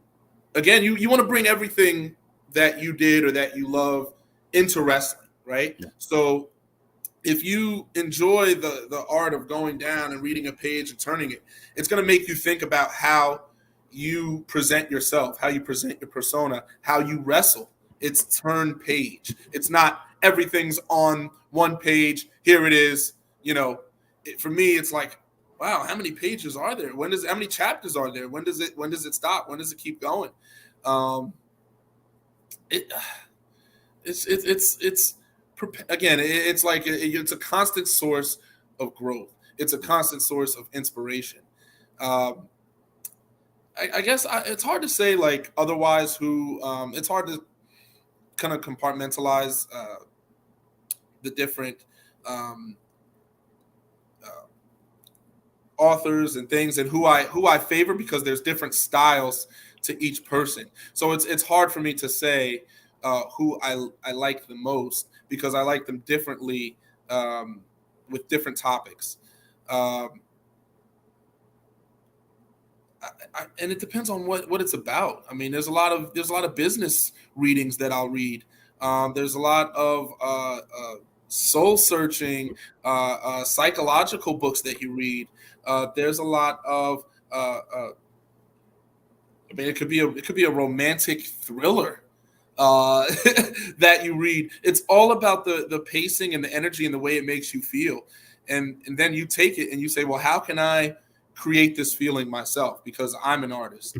again, you want to bring everything that you did or that you love into wrestling, right? Yeah. So if you enjoy the art of going down and reading a page and turning it, it's going to make you think about how you present yourself, how you present your persona, how you wrestle. It's turn page. It's not everything's on one page. Here it is. For me, it's like, wow, how many pages are there? How many chapters are there? When does it stop? When does it keep going? It's like it's a constant source of growth. It's a constant source of inspiration. I guess it's hard to say like otherwise it's hard to kind of compartmentalize the different authors and things and who I favor, because there's different styles to each person. So it's hard for me to say who I like the most, because I like them differently with different topics. And it depends on what it's about. I mean, there's a lot of business readings that I'll read. There's a lot of soul searching, psychological books that you read. There's a lot of it could be a romantic thriller that you read. It's all about the pacing and the energy and the way it makes you feel. And then you take it and you say, well, how can I create this feeling myself? Because I'm an artist.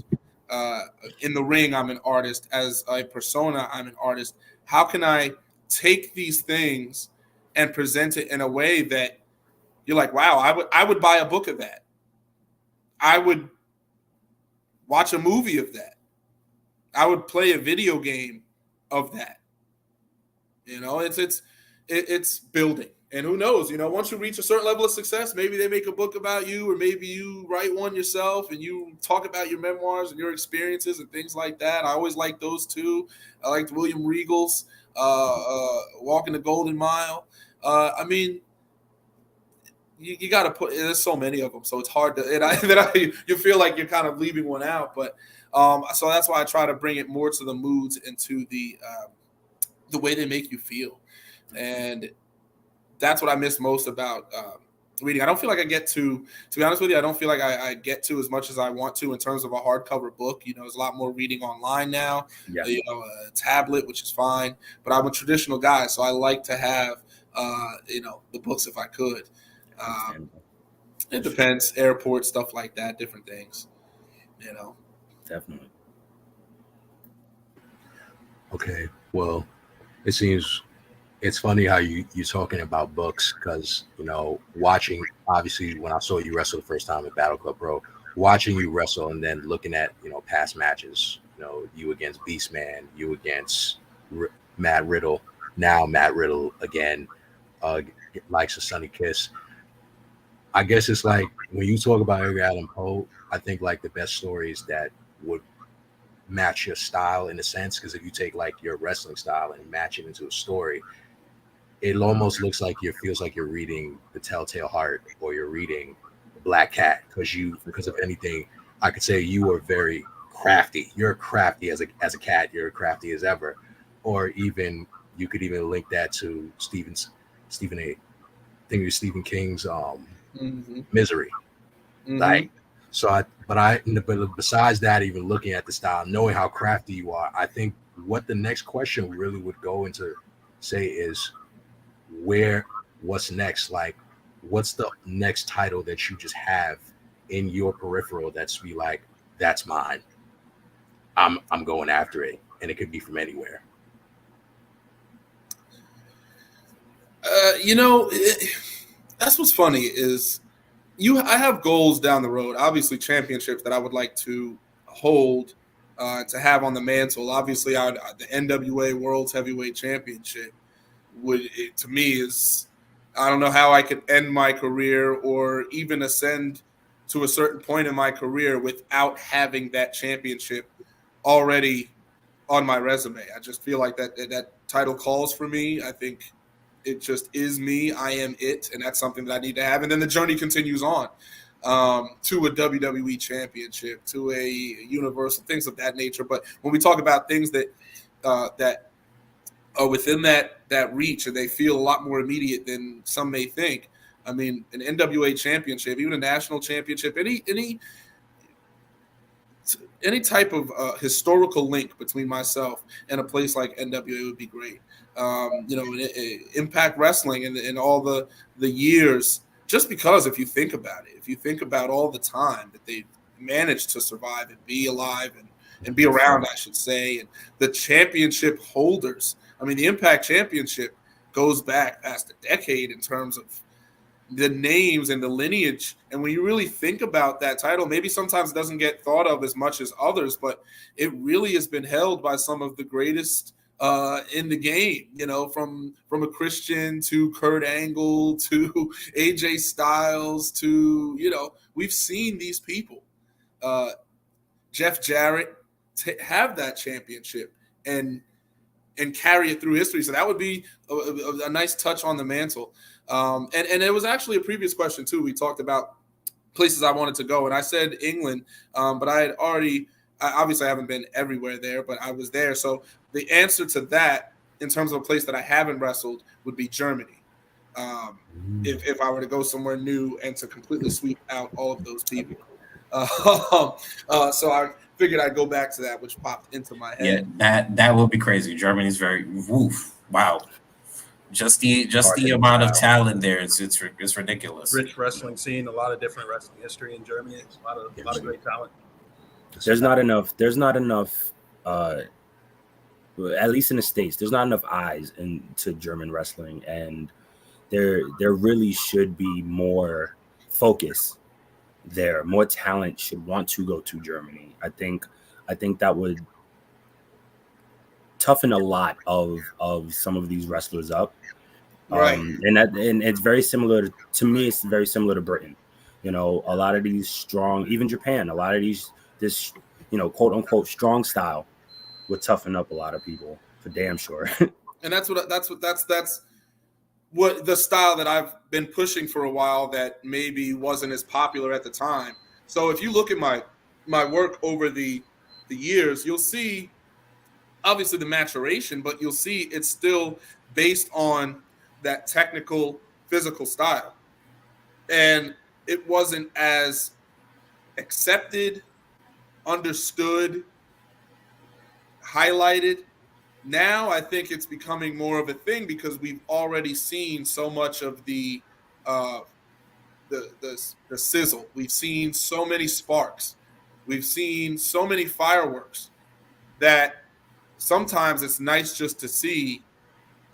In the ring, I'm an artist. As a persona, I'm an artist. How can I take these things and present it in a way that you're like, wow, I would buy a book of that. I would watch a movie of that. I would play a video game of that. It's building. And who knows, once you reach a certain level of success, maybe they make a book about you, or maybe you write one yourself and you talk about your memoirs and your experiences and things like that. I always liked those too. I liked William Regal's Walking the Golden Mile. You got to put, there's so many of them, so it's hard to, you feel like you're kind of leaving one out. But so that's why I try to bring it more to the moods and to the way they make you feel. And that's what I miss most about reading. I don't feel like I get to be honest with you, I don't feel like I get to as much as I want to in terms of a hardcover book. There's a lot more reading online now, a tablet, which is fine. But I'm a traditional guy, so I like to have, the books if I could. It depends, airport, stuff like that, different things, Definitely. Okay, well, it seems it's funny how you're talking about books, because watching, obviously when I saw you wrestle the first time at Battle Club Pro, watching you wrestle and then looking at past matches, you against Beastman, you against Matt Riddle, now Matt Riddle again, likes a Sunny Kiss. I guess it's like when you talk about Edgar Allan Poe, I think like the best stories that would match your style in a sense, because if you take like your wrestling style and match it into a story, it almost looks like feels like you're reading The Telltale Heart or you're reading Black Cat, because of anything, I could say you are very crafty. You're crafty as a cat. You're crafty as ever. Or even you could even link that to Stephen King's Misery. Mm-hmm. Like, so but besides that, even looking at the style, knowing how crafty you are, I think what the next question really would go into say is what's next? Like, what's the next title that you just have in your peripheral that's be like, that's mine. I'm going after it, and it could be from anywhere. That's what's funny is I have goals down the road, obviously championships that I would like to hold, to have on the mantle. Obviously, the NWA World's Heavyweight Championship to me is, I don't know how I could end my career or even ascend to a certain point in my career without having that championship already on my resume. I just feel like that title calls for me. I think it just is me. I am it, and that's something that I need to have. And then the journey continues on to a WWE championship, to a Universal, things of that nature. But when we talk about things that are within that reach, and they feel a lot more immediate than some may think. I mean, an NWA championship, even a national championship, any type of historical link between myself and a place like NWA would be great. Impact Wrestling and all the years, just because if you think about it, if you think about all the time that they managed to survive and be alive and be around, I should say, and the championship holders. I mean, the Impact Championship goes back past a decade in terms of the names and the lineage. And when you really think about that title, maybe sometimes it doesn't get thought of as much as others, but it really has been held by some of the greatest in the game, from a Christian to Kurt Angle to AJ Styles to, we've seen these people, Jeff Jarrett, have that championship and carry it through history. So that would be a nice touch on the mantle. And it was actually a previous question too. We talked about places I wanted to go, and I said England, but I had obviously I haven't been everywhere there, but I was there. So the answer to that, in terms of a place that I haven't wrestled, would be Germany. If I were to go somewhere new and to completely sweep out all of those people. So I figured I'd go back to that, which popped into my head. Yeah, that would be crazy. Germany's very wow. Just the amount of talent there, it's ridiculous. Rich wrestling scene, a lot of different wrestling history in Germany. It's a lot of great talent. There's not enough. At least in the States, there's not enough eyes into German wrestling, and there really should be more focus there. More talent should want to go to Germany. I think that would toughen a lot of some of these wrestlers up. Right. And it's very similar to me. It's very similar to Britain. A lot of these strong, even Japan, a lot of this quote unquote strong style would toughen up a lot of people for damn sure. And that's what the style that I've been pushing for a while that maybe wasn't as popular at the time. So if you look at my work over the years, you'll see obviously the maturation, but you'll see it's still based on that technical, physical style. And it wasn't as accepted, understood, highlighted. Now I think it's becoming more of a thing because we've already seen so much of the sizzle. We've seen so many sparks. We've seen so many fireworks that sometimes it's nice just to see,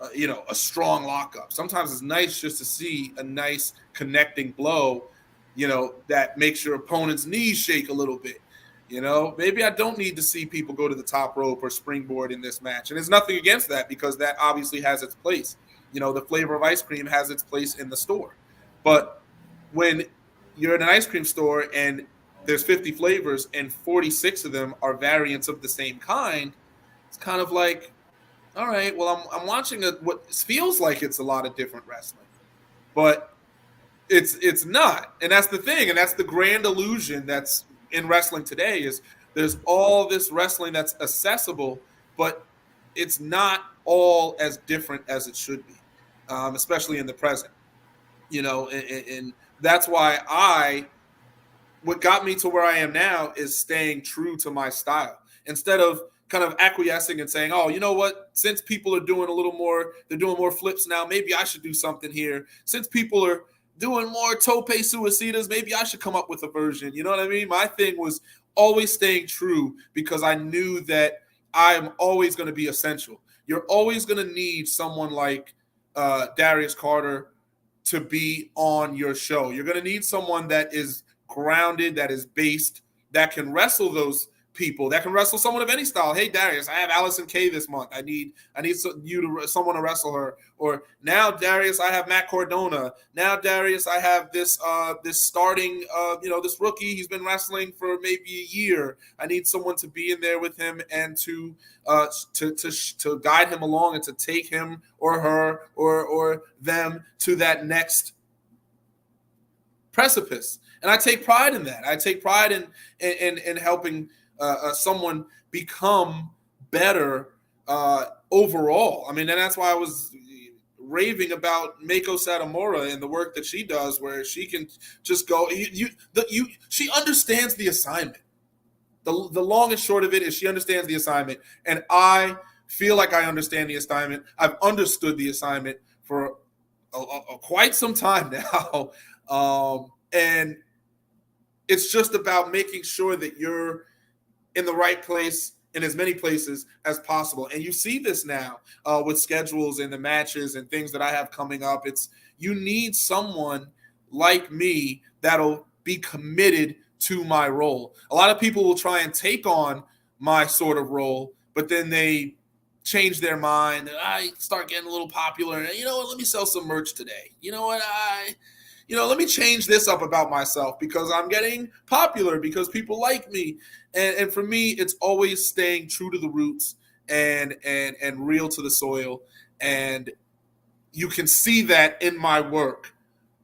a strong lockup. Sometimes it's nice just to see a nice connecting blow, that makes your opponent's knees shake a little bit. Maybe I don't need to see people go to the top rope or springboard in this match. And there's nothing against that because that obviously has its place. The flavor of ice cream has its place in the store. But when you're in an ice cream store and there's 50 flavors and 46 of them are variants of the same kind, it's kind of like, all right, well, I'm watching what feels like it's a lot of different wrestling, but it's not. And that's the thing. And that's the grand illusion that's in wrestling today is there's all this wrestling that's accessible, but it's not all as different as it should be, especially in the present, and that's why what got me to where I am now is staying true to my style instead of kind of acquiescing and saying, oh, you know what, since people are doing they're doing more flips now, maybe I should do something here. Since people are doing more tope suicidas. Maybe I should come up with a version. You know what I mean? My thing was always staying true because I knew that I am always going to be essential. You're always going to need someone like Darius Carter to be on your show. You're going to need someone that is grounded, that is based, that can wrestle those people, that can wrestle someone of any style. Hey, Darius, I have Allison Kay this month. I need someone to wrestle her. Or now, Darius, I have Matt Cardona. Now, Darius, I have this starting this rookie. He's been wrestling for maybe a year. I need someone to be in there with him and to guide him along and to take him or her or them to that next precipice. And I take pride in that. I take pride in helping someone become better overall. I mean, and that's why I was raving about Mako Satomura and the work that she does, where she can just go. She understands the assignment. The long and short of it is she understands the assignment, and I feel like I understand the assignment. I've understood the assignment for quite some time now, and it's just about making sure that you're in the right place in as many places as possible. And you see this now with schedules and the matches and things that I have coming up. You need someone like me that'll be committed to my role. A lot of people will try and take on my sort of role, but then they change their mind. I start getting a little popular. And, you know what? Let me sell some merch today. You know what? Let me change this up about myself because I'm getting popular, because people like me. And for me, it's always staying true to the roots and real to the soil. And you can see that in my work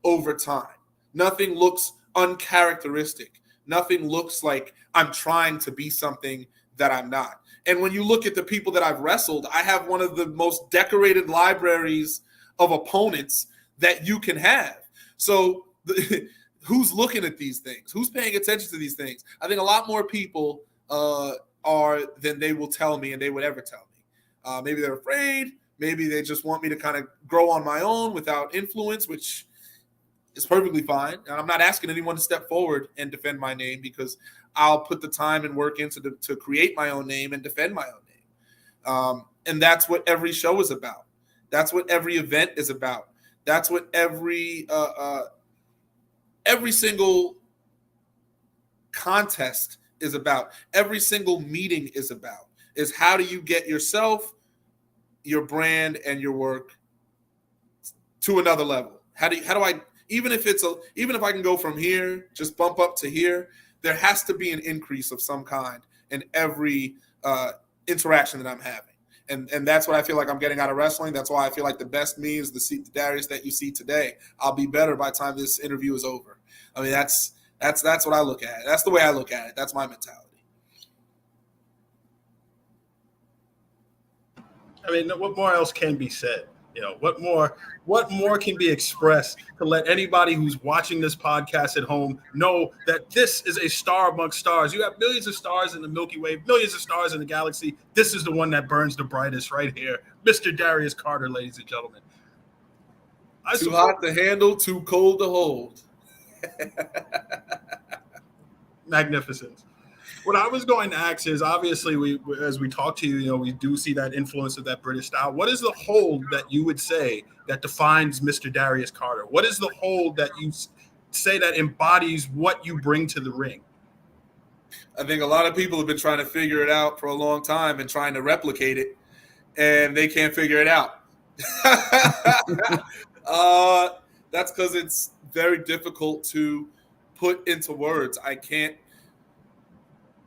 over time. Nothing looks uncharacteristic. Nothing looks like I'm trying to be something that I'm not. And when you look at the people that I've wrestled, I have one of the most decorated libraries of opponents that you can have. So who's looking at these things? Who's paying attention to these things? I think a lot more people are than they will tell me and they would ever tell me. Maybe they're afraid. Maybe they just want me to kind of grow on my own without influence, which is perfectly fine. And I'm not asking anyone to step forward and defend my name because I'll put the time and work into to create my own name and defend my own name. And that's what every show is about. That's what every event is about. That's what every single contest is about. Every single meeting is about. Is how do you get yourself, your brand, and your work to another level? How do I even if I can go from here, just bump up to here, there has to be an increase of some kind in every interaction that I'm having. And that's what I feel like I'm getting out of wrestling. That's why I feel like the best me is the Darius that you see today. I'll be better by the time this interview is over. I mean, that's what I look at. That's the way I look at it. That's my mentality. I mean, what more else can be said? What more can be expressed to let anybody who's watching this podcast at home know that this is a star amongst stars? You have millions of stars in the Milky Way, millions of stars in the galaxy. This is the one that burns the brightest right here. Mr. Darius Carter, ladies and gentlemen. Too hot to handle, too cold to hold. Magnificent. What I was going to ask is, obviously, as we talk to you, we do see that influence of that British style. What is the hold that you would say that defines Mr. Darius Carter? What is the hold that you say that embodies what you bring to the ring? I think a lot of people have been trying to figure it out for a long time and trying to replicate it, and they can't figure it out. That's because it's very difficult to put into words. I can't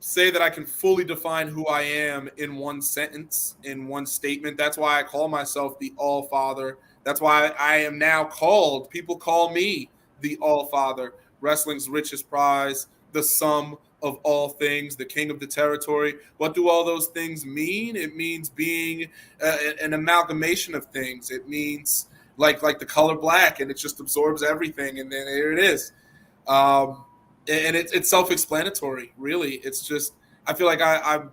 say that I can fully define who I am in one sentence, in one statement. That's why I call myself the All Father. That's why I am now called, people call me the All Father, wrestling's richest prize, the sum of all things, the king of the territory. What do all those things mean? It means being an amalgamation of things. It means like the color black, and it just absorbs everything, and then there it is. And it's self-explanatory, really. It's just, I feel like I've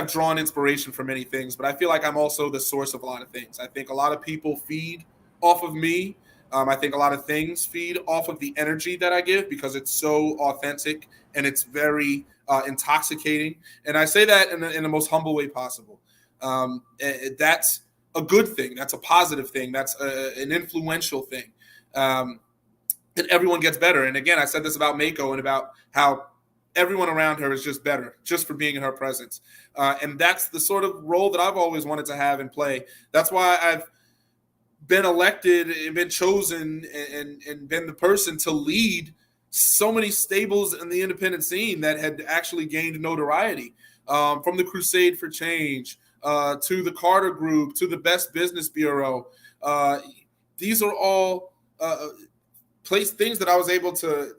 drawn inspiration from many things, but I feel like I'm also the source of a lot of things. I think a lot of people feed off of me. I think a lot of things feed off of the energy that I give because it's so authentic and it's very intoxicating. And I say that in the most humble way possible. That's a good thing. That's a positive thing. That's an influential thing. And everyone gets better. And again, I said this about Mako and about how everyone around her is just better just for being in her presence. And that's the sort of role that I've always wanted to have and play. That's why I've been elected and been chosen and been the person to lead so many stables in the independent scene that had actually gained notoriety, from the Crusade for Change to the Carter Group to the Best Business Bureau. These are all things that I was able to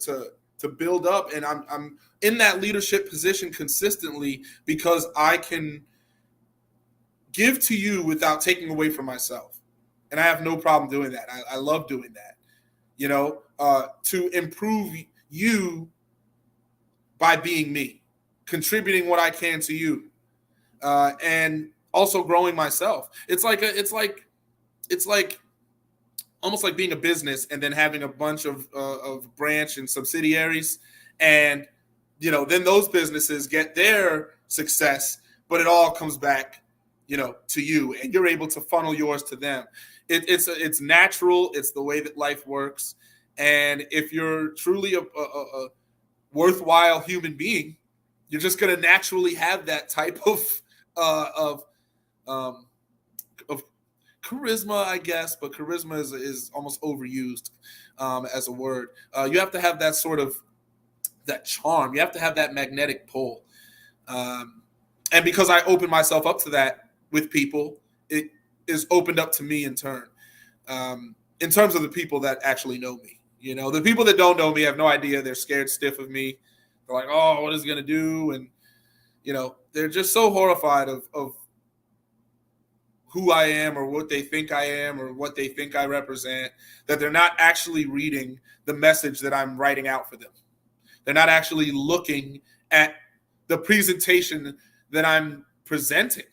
build up, and I'm in that leadership position consistently because I can give to you without taking away from myself. And I have no problem doing that. I love doing that, to improve you by being me, contributing what I can to you, and also growing myself. It's like almost like being a business and then having a bunch of branch and subsidiaries, and then those businesses get their success, but it all comes back, to you, and you're able to funnel yours to them. It's natural. It's the way that life works. And if you're truly a worthwhile human being, you're just going to naturally have that type of charisma, I guess. But charisma is almost overused as a word. You have to have that sort of that charm. You have to have that magnetic pull. And because I open myself up to that with people, it is opened up to me in turn, in terms of the people that actually know me. The people that don't know me have no idea. They're scared stiff of me. They're like, oh, what is he going to do? And, they're just so horrified of who I am or what they think I am or what they think I represent, that they're not actually reading the message that I'm writing out for them. They're not actually looking at the presentation that I'm presenting.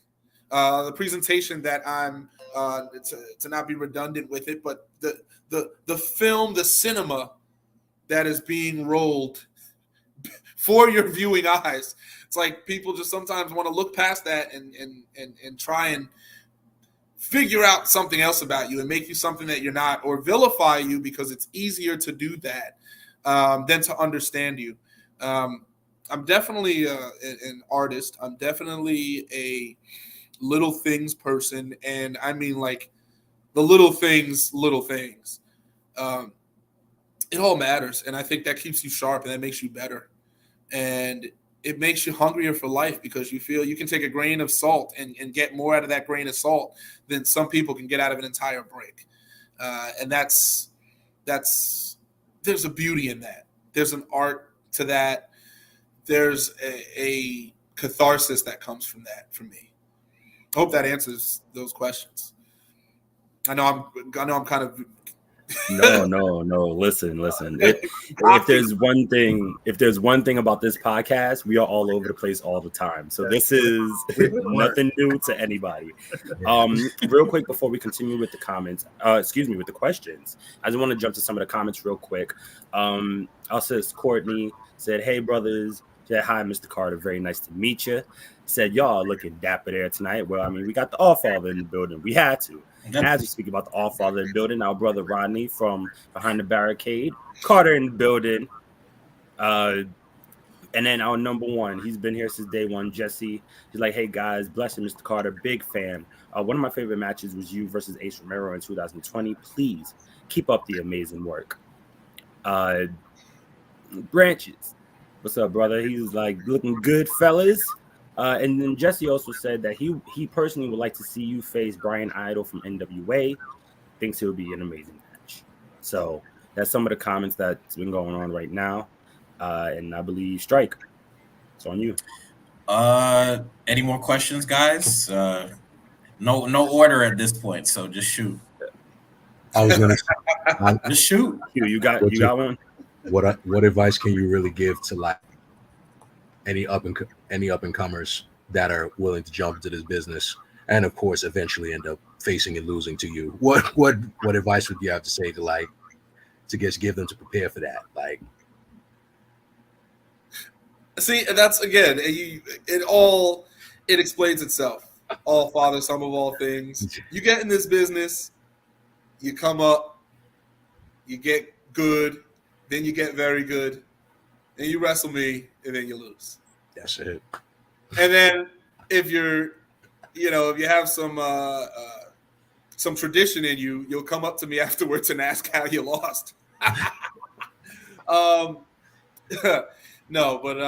The presentation that I'm to not be redundant with it, but the film, the cinema that is being rolled for your viewing eyes. It's like people just sometimes want to look past that and try and figure out something else about you and make you something that you're not, or vilify you because it's easier to do that than to understand you. I'm definitely an artist. I'm definitely a little things person, and I mean like the little things. It all matters, and I think that keeps you sharp and that makes you better, and it makes you hungrier for life because you feel you can take a grain of salt and get more out of that grain of salt than some people can get out of an entire brick. And that's there's a beauty in that. There's an art to that. There's a catharsis that comes from that for me. I hope that answers those questions. I know I'm kind of No. Listen. If there's one thing about this podcast, we are all over the place all the time. So this is nothing new to anybody. Real quick before we continue with the comments, with the questions, I just want to jump to some of the comments real quick. Also, Courtney said, "Hey brothers." Said, "Hi, Mr. Carter. Very nice to meet you." Said, "Y'all looking dapper there tonight." Well, I mean, we got the Allfather in the building. We had to. And as we speak about the Allfather in the building, our brother Rodney from behind the barricade, Carter in the building, and then our number one. He's been here since day one. Jesse. He's like, "Hey guys, blessing, Mr. Carter. Big fan. One of my favorite matches was you versus Ace Romero in 2020. Please keep up the amazing work." Branches. What's up, brother? He's like, "Looking good, fellas." And then Jesse also said that he personally would like to see you face Brian Idol from NWA. Thinks it would be an amazing match. So that's some of the comments that's been going on right now. And I believe Strike. It's on you. Any more questions, guys? No order at this point, so just shoot. I was gonna say, just shoot. You got one. What advice can you really give to like any up and comers that are willing to jump into this business and of course eventually end up facing and losing to you, what advice would you have to say to just give them to prepare for that? Like, see, and that's again, it explains itself. All Father, Son of all things. You get in this business, you come up, you get good, then you get very good, then you wrestle me, and then you lose. that's it. And then if you have some tradition in you, you'll come up to me afterwards and ask how you lost. No, but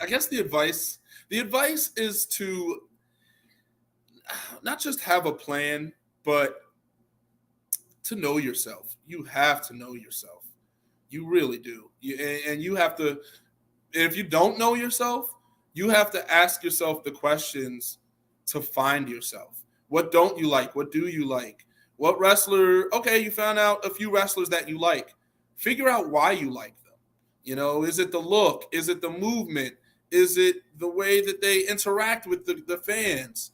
I guess the advice is to not just have a plan, but to know yourself. You have to know yourself. You really do. And you have to, if you don't know yourself, you have to ask yourself the questions to find yourself. What don't you like? What do you like? What wrestler? Okay, you found out a few wrestlers that you like. Figure out why you like them. Is it the look? Is it the movement? Is it the way that they interact with the fans?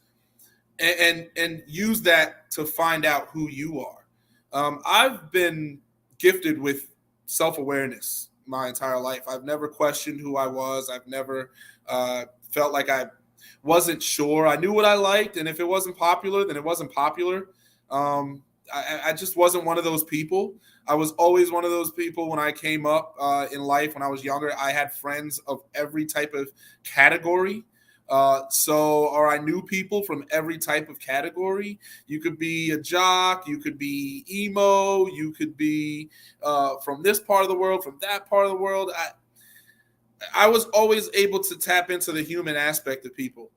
And use that to find out who you are. I've been gifted with self-awareness my entire life. I've never questioned who I was. I've never felt like I wasn't sure. I knew what I liked, and if it wasn't popular, then it wasn't popular. I just wasn't one of those people. I was always one of those people when I came up in life, when I was younger. I had friends of every type of category. Or I knew people from every type of category. You could be a jock, you could be emo, you could be from this part of the world, from that part of the world. I was always able to tap into the human aspect of people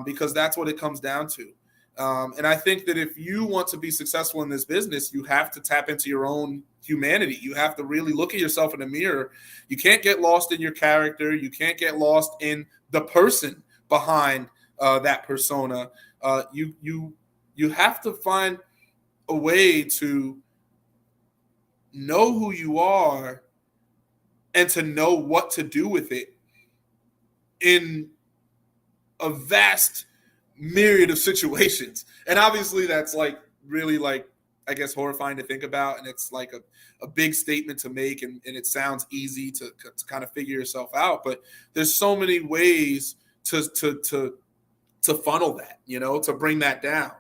because that's what it comes down to. And I think that if you want to be successful in this business, you have to tap into your own humanity. You have to really look at yourself in the mirror. You can't get lost in your character. You can't get lost in the person behind that persona. You have to find a way to know who you are and to know what to do with it in a vast myriad of situations. And obviously that's really I guess horrifying to think about, and it's like a big statement to make, and it sounds easy to kind of figure yourself out, but there's so many ways to funnel that, to bring that down.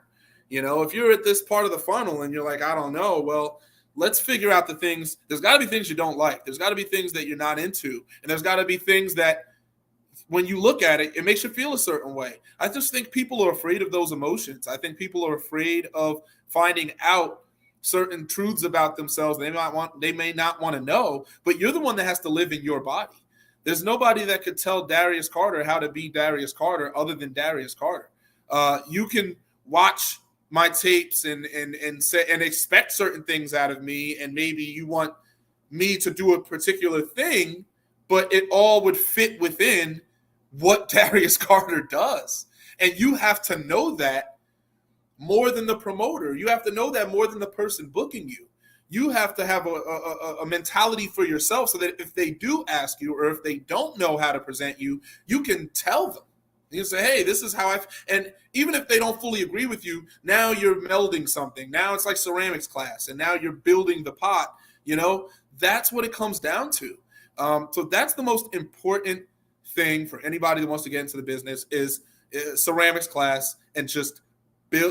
If you're at this part of the funnel and you're like, I don't know, well, let's figure out the things. There's got to be things you don't like. There's got to be things that you're not into. And there's got to be things that when you look at it, it makes you feel a certain way. I just think people are afraid of those emotions. I think people are afraid of finding out certain truths about themselves they may not want to know, but you're the one that has to live in your body. There's nobody that could tell Darius Carter how to be Darius Carter other than Darius Carter. You can watch my tapes and expect certain things out of me, and maybe you want me to do a particular thing, but it all would fit within what Darius Carter does. And you have to know that more than the promoter. You have to know that more than the person booking you. You have to have a mentality for yourself so that if they do ask you, or if they don't know how to present you, you can tell them. You say, hey, this is how and even if they don't fully agree with you, now you're melding something. Now it's like ceramics class, and now you're building the pot. That's what it comes down to. So that's the most important thing for anybody that wants to get into the business is ceramics class, and just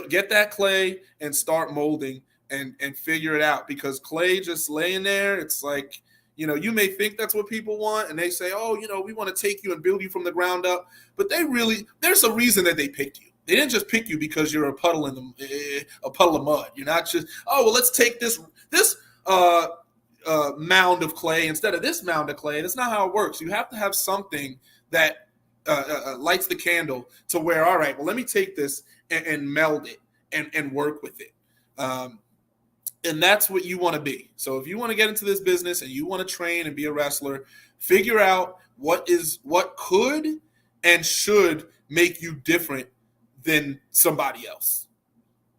get that clay and start molding and figure it out, because clay just laying there, it's like, you may think that's what people want, and they say, oh, we want to take you and build you from the ground up, but there's a reason that they picked you. They didn't just pick you because you're a puddle of mud. You're not just, oh, well, let's take this mound of clay instead of this mound of clay. That's not how it works. You have to have something that lights the candle to where, all right, well, let me take this and meld it and work with it. And that's what you want to be. So if you want to get into this business and you want to train and be a wrestler, figure out what could and should make you different than somebody else.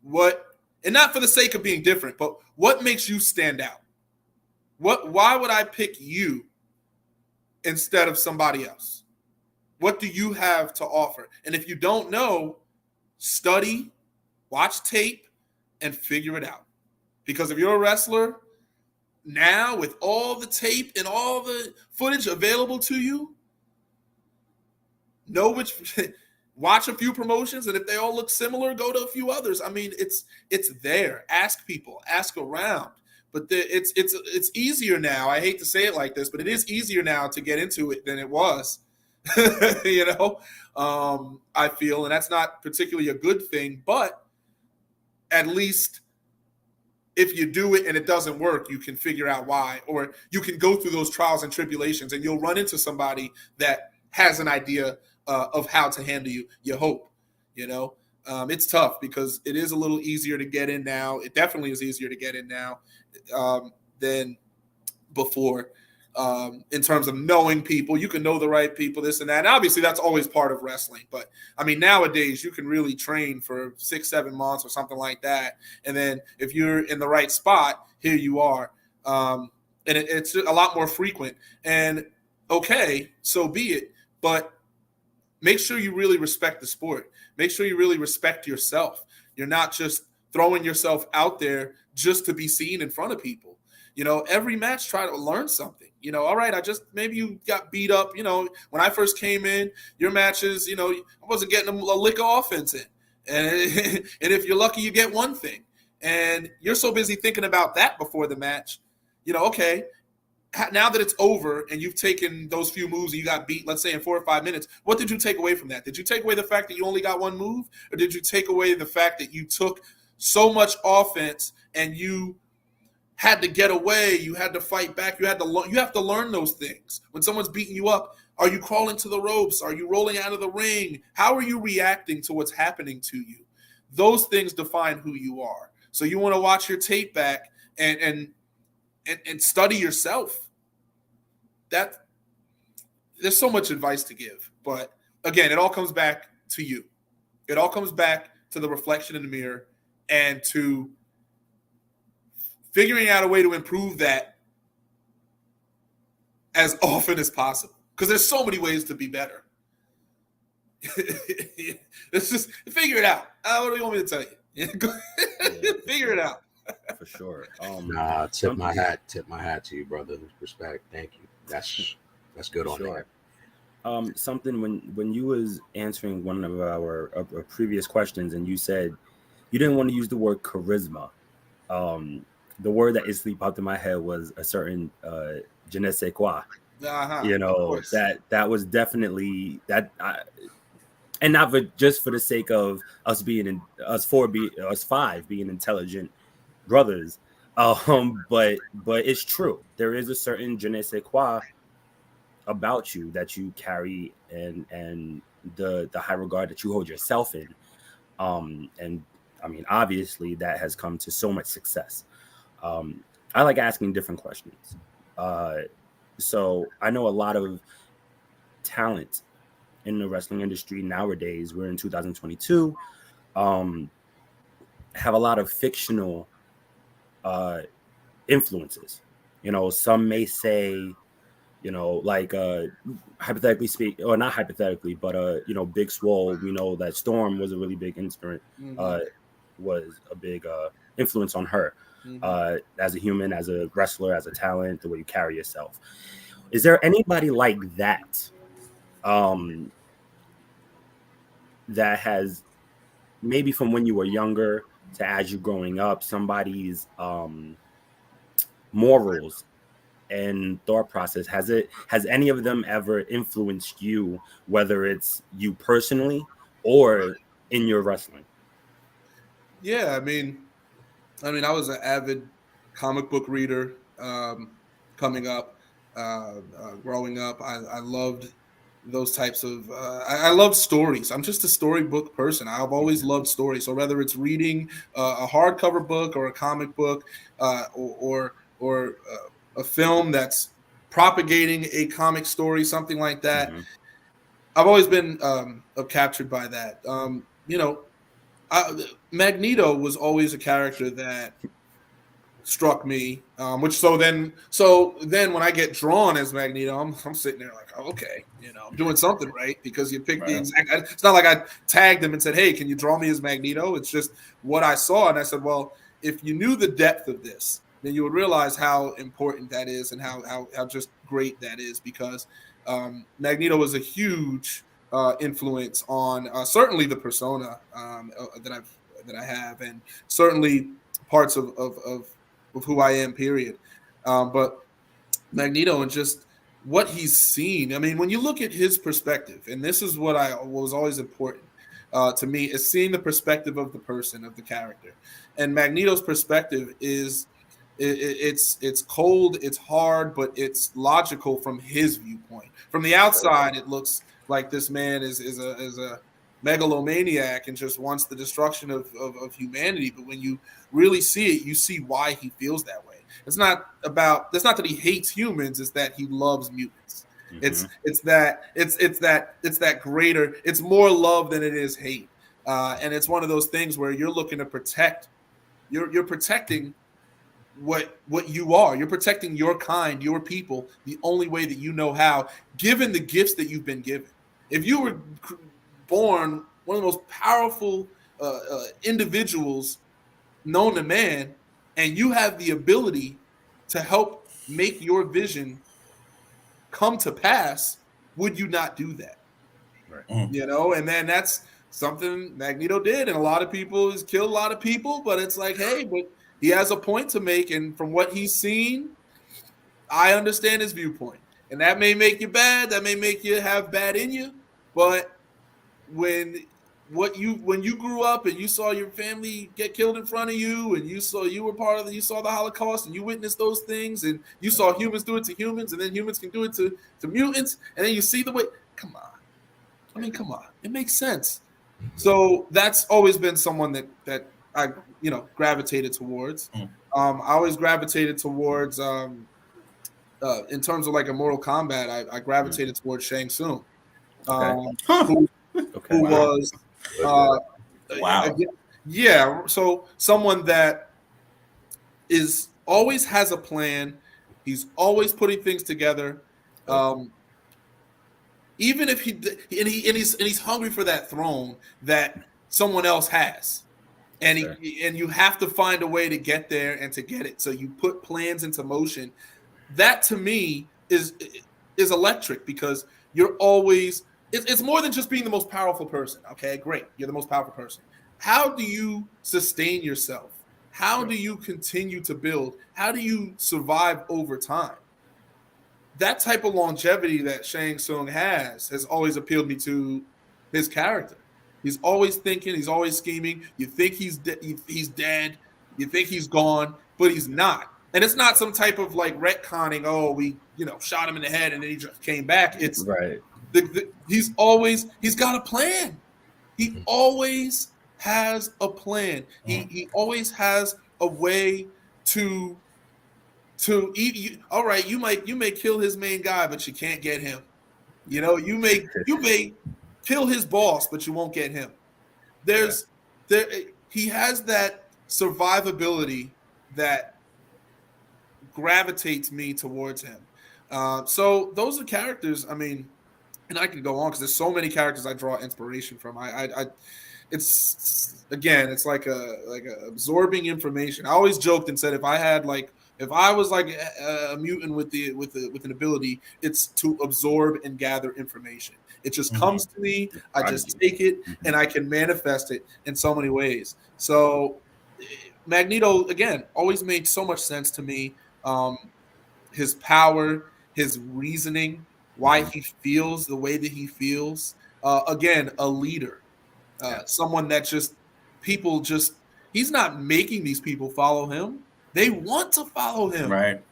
And not for the sake of being different, but what makes you stand out? Why would I pick you instead of somebody else? What do you have to offer? And if you don't know, study, Watch tape and figure it out. Because if you're a wrestler, now with all the tape and all the footage available to you, know which watch a few promotions, and if they all look similar, go to a few others. I mean, it's there. Ask people, ask around. But it's easier now. I hate to say it like this, but it is easier now to get into it than it was. I feel, and that's not particularly a good thing, but at least if you do it and it doesn't work, you can figure out why, or you can go through those trials and tribulations, and you'll run into somebody that has an idea of how to handle you. You hope, it's tough because it is a little easier to get in now. It definitely is easier to get in now than before. In terms of knowing people, you can know the right people, this and that. And obviously, that's always part of wrestling. But I mean, nowadays you can really train for 6-7 months or something like that. And then if you're in the right spot, here you are. And it's a lot more frequent. And okay, so be it. But make sure you really respect the sport. Make sure you really respect yourself. You're not just throwing yourself out there just to be seen in front of people. Every match, try to learn something. All right, maybe you got beat up. When I first came in, your matches, I wasn't getting a lick of offense in. And if you're lucky, you get one thing. And you're so busy thinking about that before the match. Okay, now that it's over and you've taken those few moves and you got beat, let's say in 4 or 5 minutes, what did you take away from that? Did you take away the fact that you only got one move? Or did you take away the fact that you took so much offense and you had to get away, you had to fight back, you have to learn those things. When someone's beating you up, are you crawling to the ropes? Are you rolling out of the ring? How are you reacting to what's happening to you? Those things define who you are. So you want to watch your tape back and study yourself. There's so much advice to give. But again, it all comes back to you. It all comes back to the reflection in the mirror and to figuring out a way to improve that as often as possible. Because there's so many ways to be better. Let's just figure it out. What do you want me to tell you? Figure it out. For sure. Tip my hat to you, brother. Respect. Thank you. That's good on sure. there. Something when you was answering one of our previous questions, and you said you didn't want to use the word charisma. The word that instantly popped in my head was a certain je ne sais quoi. That was definitely that. And not just for the sake of us us five being intelligent brothers, but it's true. There is a certain je ne sais quoi about you that you carry, and the high regard that you hold yourself in. And I mean, obviously, that has come to so much success. I like asking different questions. So I know a lot of talent in the wrestling industry nowadays. We're in 2022. Have a lot of fictional influences. Some may say, like hypothetically speak, or not hypothetically, but Big Swole. We know that Storm was a really big instrument, was a big influence on her. As a human, as a wrestler, as a talent, the way you carry yourself. Is there anybody like that that has, maybe from when you were younger to as you're growing up, somebody's morals and thought process, has any of them ever influenced you, whether it's you personally or in your wrestling? Yeah, I mean, I was an avid comic book reader coming up, growing up. I loved those types of I love stories. I'm just a storybook person. I've always loved stories. So whether it's reading a hardcover book or a comic book or a film that's propagating a comic story, something like that, I've always been captured by that. Magneto was always a character that struck me. So then when I get drawn as Magneto, I'm sitting there like, oh, okay, I'm doing something right, because you picked the exact. It's not like I tagged him and said, hey, can you draw me as Magneto? It's just what I saw, and I said, well, if you knew the depth of this, then you would realize how important that is and how just great that is, because Magneto is a huge influence on certainly the persona that I have, and certainly parts of who I am, period. But Magneto and just what he's seen. I mean, when you look at his perspective, and this is what was always important to me, is seeing the perspective of the person, of the character. And Magneto's perspective is it's cold, it's hard, but it's logical from his viewpoint. From the outside, it looks like this man is a megalomaniac and just wants the destruction of humanity. But when you really see it, you see why he feels that way. It's not that he hates humans, it's that he loves mutants. Mm-hmm. It's that greater, it's more love than it is hate. And it's one of those things where you're looking to protect, you're protecting what you are. You're protecting your kind, your people, the only way that you know how, given the gifts that you've been given. If you were born one of the most powerful individuals known to man, and you have the ability to help make your vision come to pass, would you not do that? Right. And then that's something Magneto did, and a lot of people, has killed a lot of people, but it's like, hey, but he has a point to make, and from what he's seen, I understand his viewpoint. And that may make you bad, that may make you have bad in you, but when you grew up and you saw your family get killed in front of you, and you saw the Holocaust, and you witnessed those things, and you saw humans do it to humans, and then humans can do it to mutants, and then you see the way, come on, it makes sense. So that's always been someone that I gravitated towards. I always gravitated towards in terms of like a Mortal Kombat, I gravitated towards Shang Tsung, who was so someone that always has a plan. He's always putting things together. Even if he's hungry for that throne that someone else has. And you have to find a way to get there and to get it. So you put plans into motion. That to me is electric, because you're always, it's more than just being the most powerful person. Okay, great. You're the most powerful person. How do you sustain yourself? How do you continue to build? How do you survive over time? That type of longevity that Shang Tsung has always appealed me to his character. He's always thinking, he's always scheming. You think he's dead, you think he's gone, but he's not. And it's not some type of like retconning, oh, we shot him in the head and then he just came back. It's right. He's got a plan. He always has a plan. He always has a way to eat you. All right, you may kill his main guy, but you can't get him. You may kill his boss, but you won't get him. He has that survivability that gravitates me towards him. So those are characters. I mean, and I can go on because there's so many characters I draw inspiration from. It's like absorbing information. I always joked and said if I was like a mutant with an ability, it's to absorb and gather information. It just comes to me. I just take it and I can manifest it in so many ways. So Magneto, again, always made so much sense to me. His power, his reasoning, why he feels the way that he feels. Again, a leader, someone that he's not making these people follow him. They want to follow him. Right.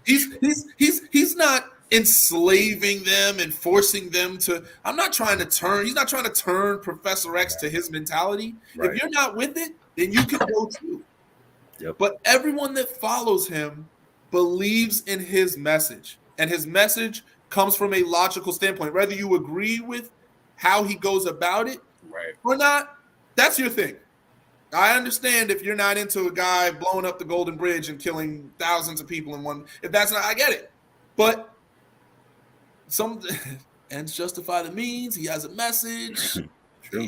He's not enslaving them and forcing them to. He's not trying to turn Professor X to his mentality. Right. If you're not with it, then you can go too. Yep. But everyone that follows him believes in his message, and his message comes from a logical standpoint. Whether you agree with how he goes about it or not, that's your thing. I understand if you're not into a guy blowing up the Golden Bridge and killing thousands of people in one. If that's not, I get it. But some ends justify the means. He has a message. True.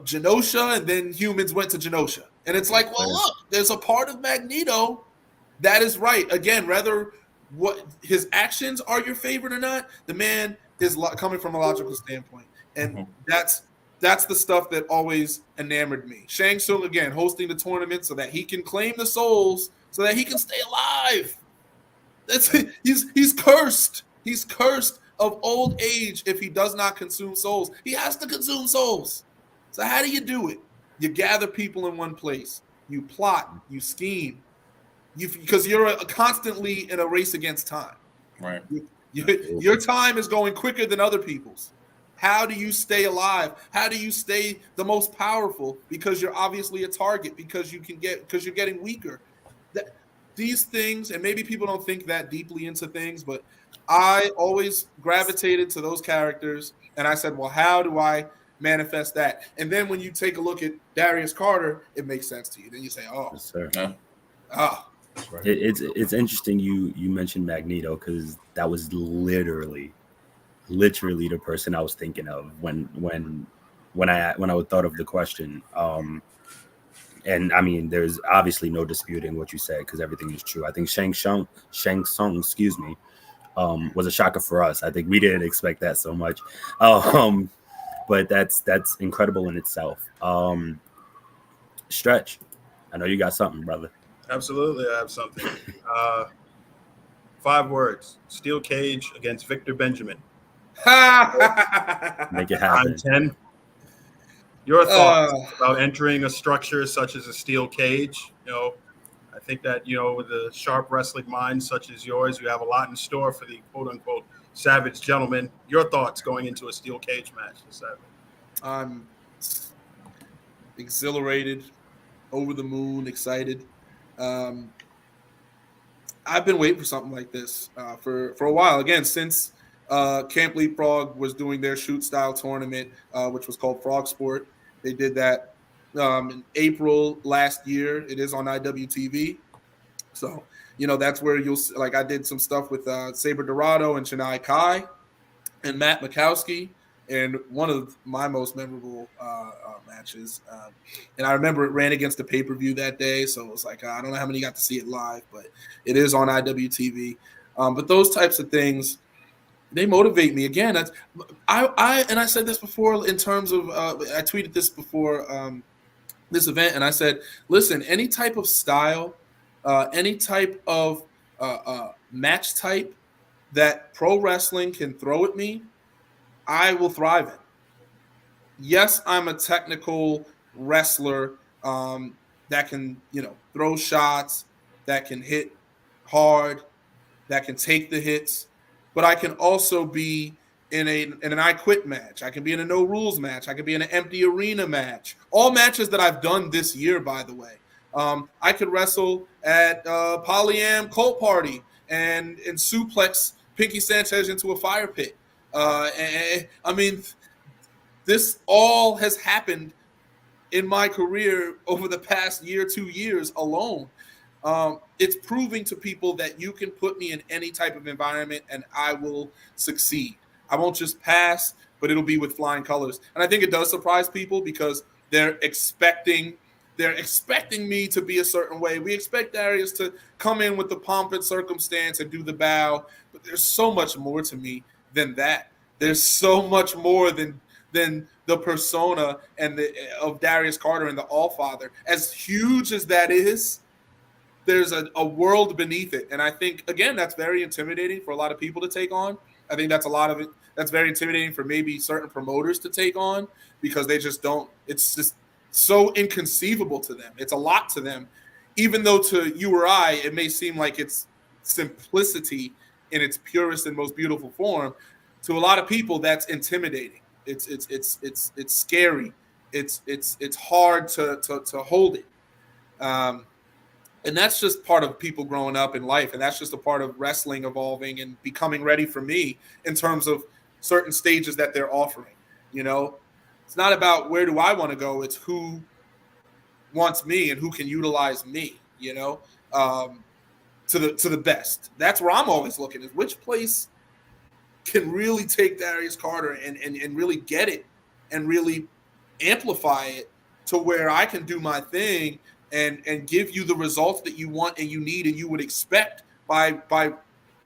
Genosha, and then humans went to Genosha. And it's like, well, look, there's a part of Magneto that is right. Again, whether what his actions are your favorite or not, the man is coming from a logical standpoint. And that's the stuff that always enamored me. Shang Tsung, again, hosting the tournament so that he can claim the souls so that he can stay alive. He's cursed. He's cursed of old age if he does not consume souls. He has to consume souls. So how do you do it? You gather people in one place. You plot. You scheme. Because you're constantly in a race against time. Right. Your time is going quicker than other people's. How do you stay alive? How do you stay the most powerful? Because you're obviously a target. Because you're getting weaker. These things, and maybe people don't think that deeply into things, but I always gravitated to those characters, and I said, well, how do I manifest that? And then when you take a look at Darius Carter, it makes sense to you. Then you say, oh, Yes, sir. That's right. It's interesting you mentioned Magneto, because that was literally the person I was thinking of when I thought of the question. And I mean, there's obviously no disputing what you said, because everything is true. I think Shang Tsung, was a shocker for us. I think we didn't expect that so much. But that's incredible in itself. Stretch, I know you got something, brother. Absolutely, I have something. 5 words: steel cage against Victor Benjamin. Make it happen. 10. Your thoughts about entering a structure such as a steel cage? I think that, with a sharp wrestling mind such as yours, you have a lot in store for the quote-unquote savage gentleman. Your thoughts going into a steel cage match? I'm exhilarated, over the moon, excited. I've been waiting for something like this for a while. Again, since Camp Leapfrog was doing their shoot-style tournament, which was called Frog Sport. They did that in April last year. It is on IWTV. So, that's where you'll – like I did some stuff with Saber Dorado and Chennai Kai and Matt Mikowski, and one of my most memorable matches. And I remember it ran against the pay-per-view that day, so it was like I don't know how many got to see it live, but it is on IWTV. But those types of things – they motivate me. Again, I said this before in terms of I tweeted this before this event, and I said, listen, any type of style, any type of match type that pro wrestling can throw at me, I will thrive in. Yes, I'm a technical wrestler that can, throw shots, that can hit hard, that can take the hits. But I can also be in an I Quit match. I can be in a no rules match. I can be in an empty arena match. All matches that I've done this year, by the way. I could wrestle at Polyam Colt Party and suplex Pinky Sanchez into a fire pit. And I mean, this all has happened in my career over the past year, 2 years alone. It's proving to people that you can put me in any type of environment and I will succeed. I won't just pass, but it'll be with flying colors. And I think it does surprise people because they're expecting me to be a certain way. We expect Darius to come in with the pomp and circumstance and do the bow, but there's so much more to me than that. There's so much more than the persona of Darius Carter and the Allfather. As huge as that is, there's a world beneath it. And I think, again, that's very intimidating for a lot of people to take on. I think that's a lot of it. That's very intimidating for maybe certain promoters to take on because they just don't. It's just so inconceivable to them. It's a lot to them. Even though to you or I, it may seem like it's simplicity in its purest and most beautiful form. To a lot of people, that's intimidating. It's scary. It's hard to hold it. And that's just part of people growing up in life. And that's just a part of wrestling evolving and becoming ready for me in terms of certain stages that they're offering. It's not about where do I want to go. It's who wants me and who can utilize me, to the best. That's where I'm always looking, is which place can really take Darius Carter and really get it and really amplify it to where I can do my thing and give you the results that you want and you need and you would expect by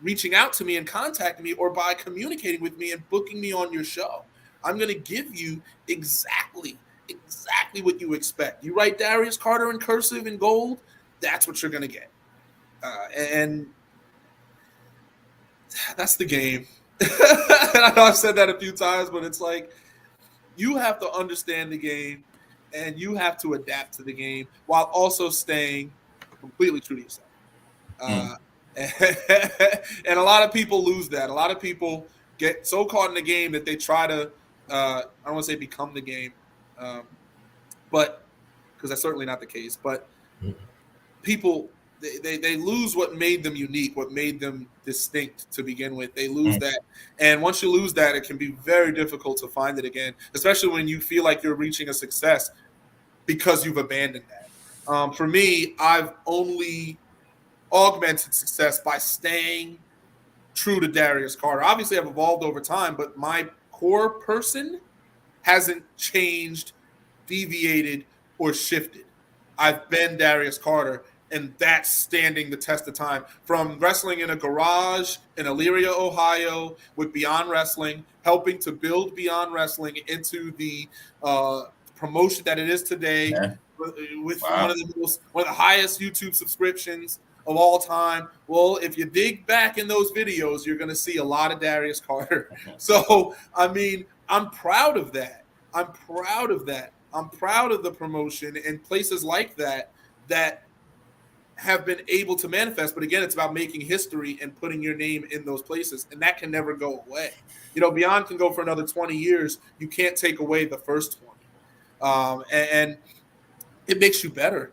reaching out to me and contacting me, or by communicating with me and booking me on your show. I'm going to give you exactly what you expect. You write Darius Carter in cursive in gold, that's what you're going to get. And that's the game. I know I've said that a few times, but it's like, you have to understand the game and you have to adapt to the game while also staying completely true to yourself. And a lot of people lose that. A lot of people get so caught in the game that they try to, I don't want to say become the game, but because that's certainly not the case. But people, they lose what made them unique, what made them distinct to begin with. They lose that. And once you lose that, it can be very difficult to find it again, especially when you feel like you're reaching a success because you've abandoned that. For me, I've only augmented success by staying true to Darius Carter. Obviously, I've evolved over time, but my core person hasn't changed, deviated, or shifted. I've been Darius Carter, and that's standing the test of time. From wrestling in a garage in Elyria, Ohio, with Beyond Wrestling, helping to build Beyond Wrestling into the promotion that it is today, with one of the highest YouTube subscriptions of all time. Well, if you dig back in those videos, you're going to see a lot of Darius Carter. So, I mean, I'm proud of that. I'm proud of the promotion and places like that have been able to manifest. But again, it's about making history and putting your name in those places, and that can never go away. Beyond can go for another 20 years. You can't take away the first 20. And it makes you better.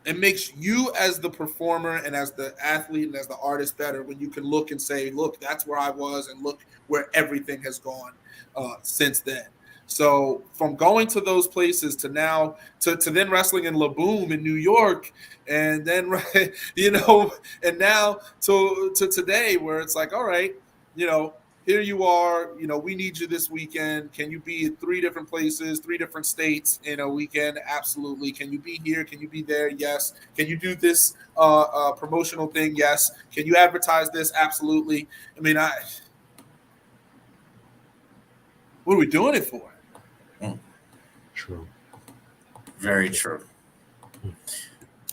It makes you as the performer and as the athlete and as the artist better when you can look and say, look, that's where I was, and look where everything has gone since then. So from going to those places to now to then wrestling in La Boom in New York, and then and now to today, where it's like, all right, here you are, we need you this weekend. Can you be in 3 different places, 3 different states in a weekend? Absolutely. Can you be here? Can you be there? Yes. Can you do this promotional thing? Yes. Can you advertise this? Absolutely. I mean, what are we doing it for? True. Very true.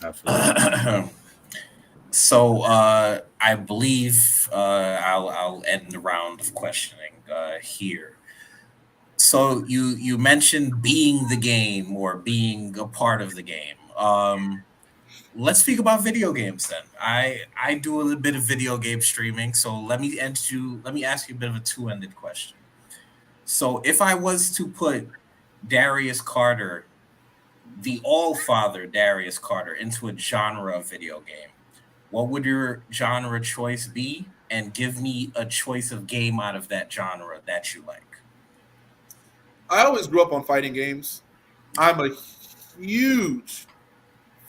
Absolutely. So I believe I'll end the round of questioning here. So you mentioned being the game or being a part of the game. Let's speak about video games then. I do a little bit of video game streaming, so let me ask you a bit of a two-ended question. So if I was to put Darius Carter, the all-father Darius Carter, into a genre of video game, what would your genre choice be? And give me a choice of game out of that genre that you like. I always grew up on fighting games. I'm a huge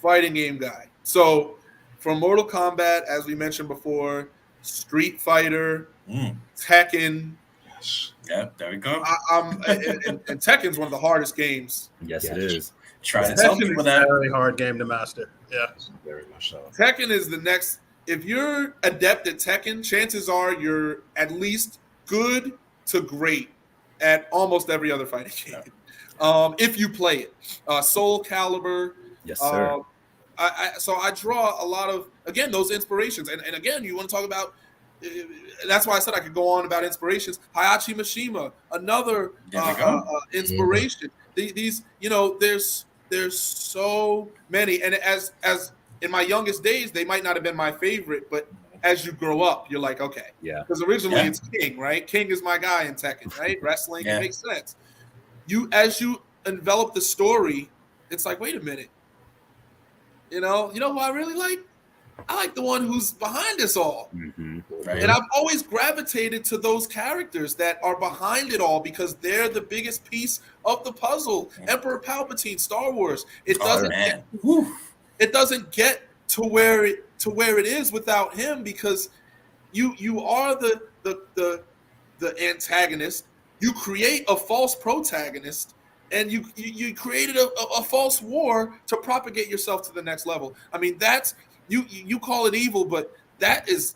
fighting game guy. So from Mortal Kombat, as we mentioned before, Street Fighter, Tekken. Yes. Yeah, there we go. And Tekken's one of the hardest games. Yes, it is. Try to tell people that. It's a very hard game to master. Yeah. Very much so. Tekken is the next. If you're adept at Tekken, chances are you're at least good to great at almost every other fighting game. If you play it. Soul Calibur. Yes, sir. So I draw a lot of, again, those inspirations. And again, you want to talk about, that's why I said I could go on about inspirations. Hayachi Mishima, another inspiration. These, there's so many. And as in my youngest days, they might not have been my favorite, but as you grow up, you're like, okay. Yeah. Because originally it's King, right? King is my guy in Tekken, right? Wrestling, it makes sense. As you envelop the story, it's like, wait a minute. You know who I really like? I like the one who's behind us all. Mm-hmm. Right. And I've always gravitated to those characters that are behind it all because they're the biggest piece of the puzzle. Emperor Palpatine, Star Wars. It doesn't get to where it is without him, because you are the antagonist. You create a false protagonist, and you created a false war to propagate yourself to the next level. I mean, that's you call it evil, but that is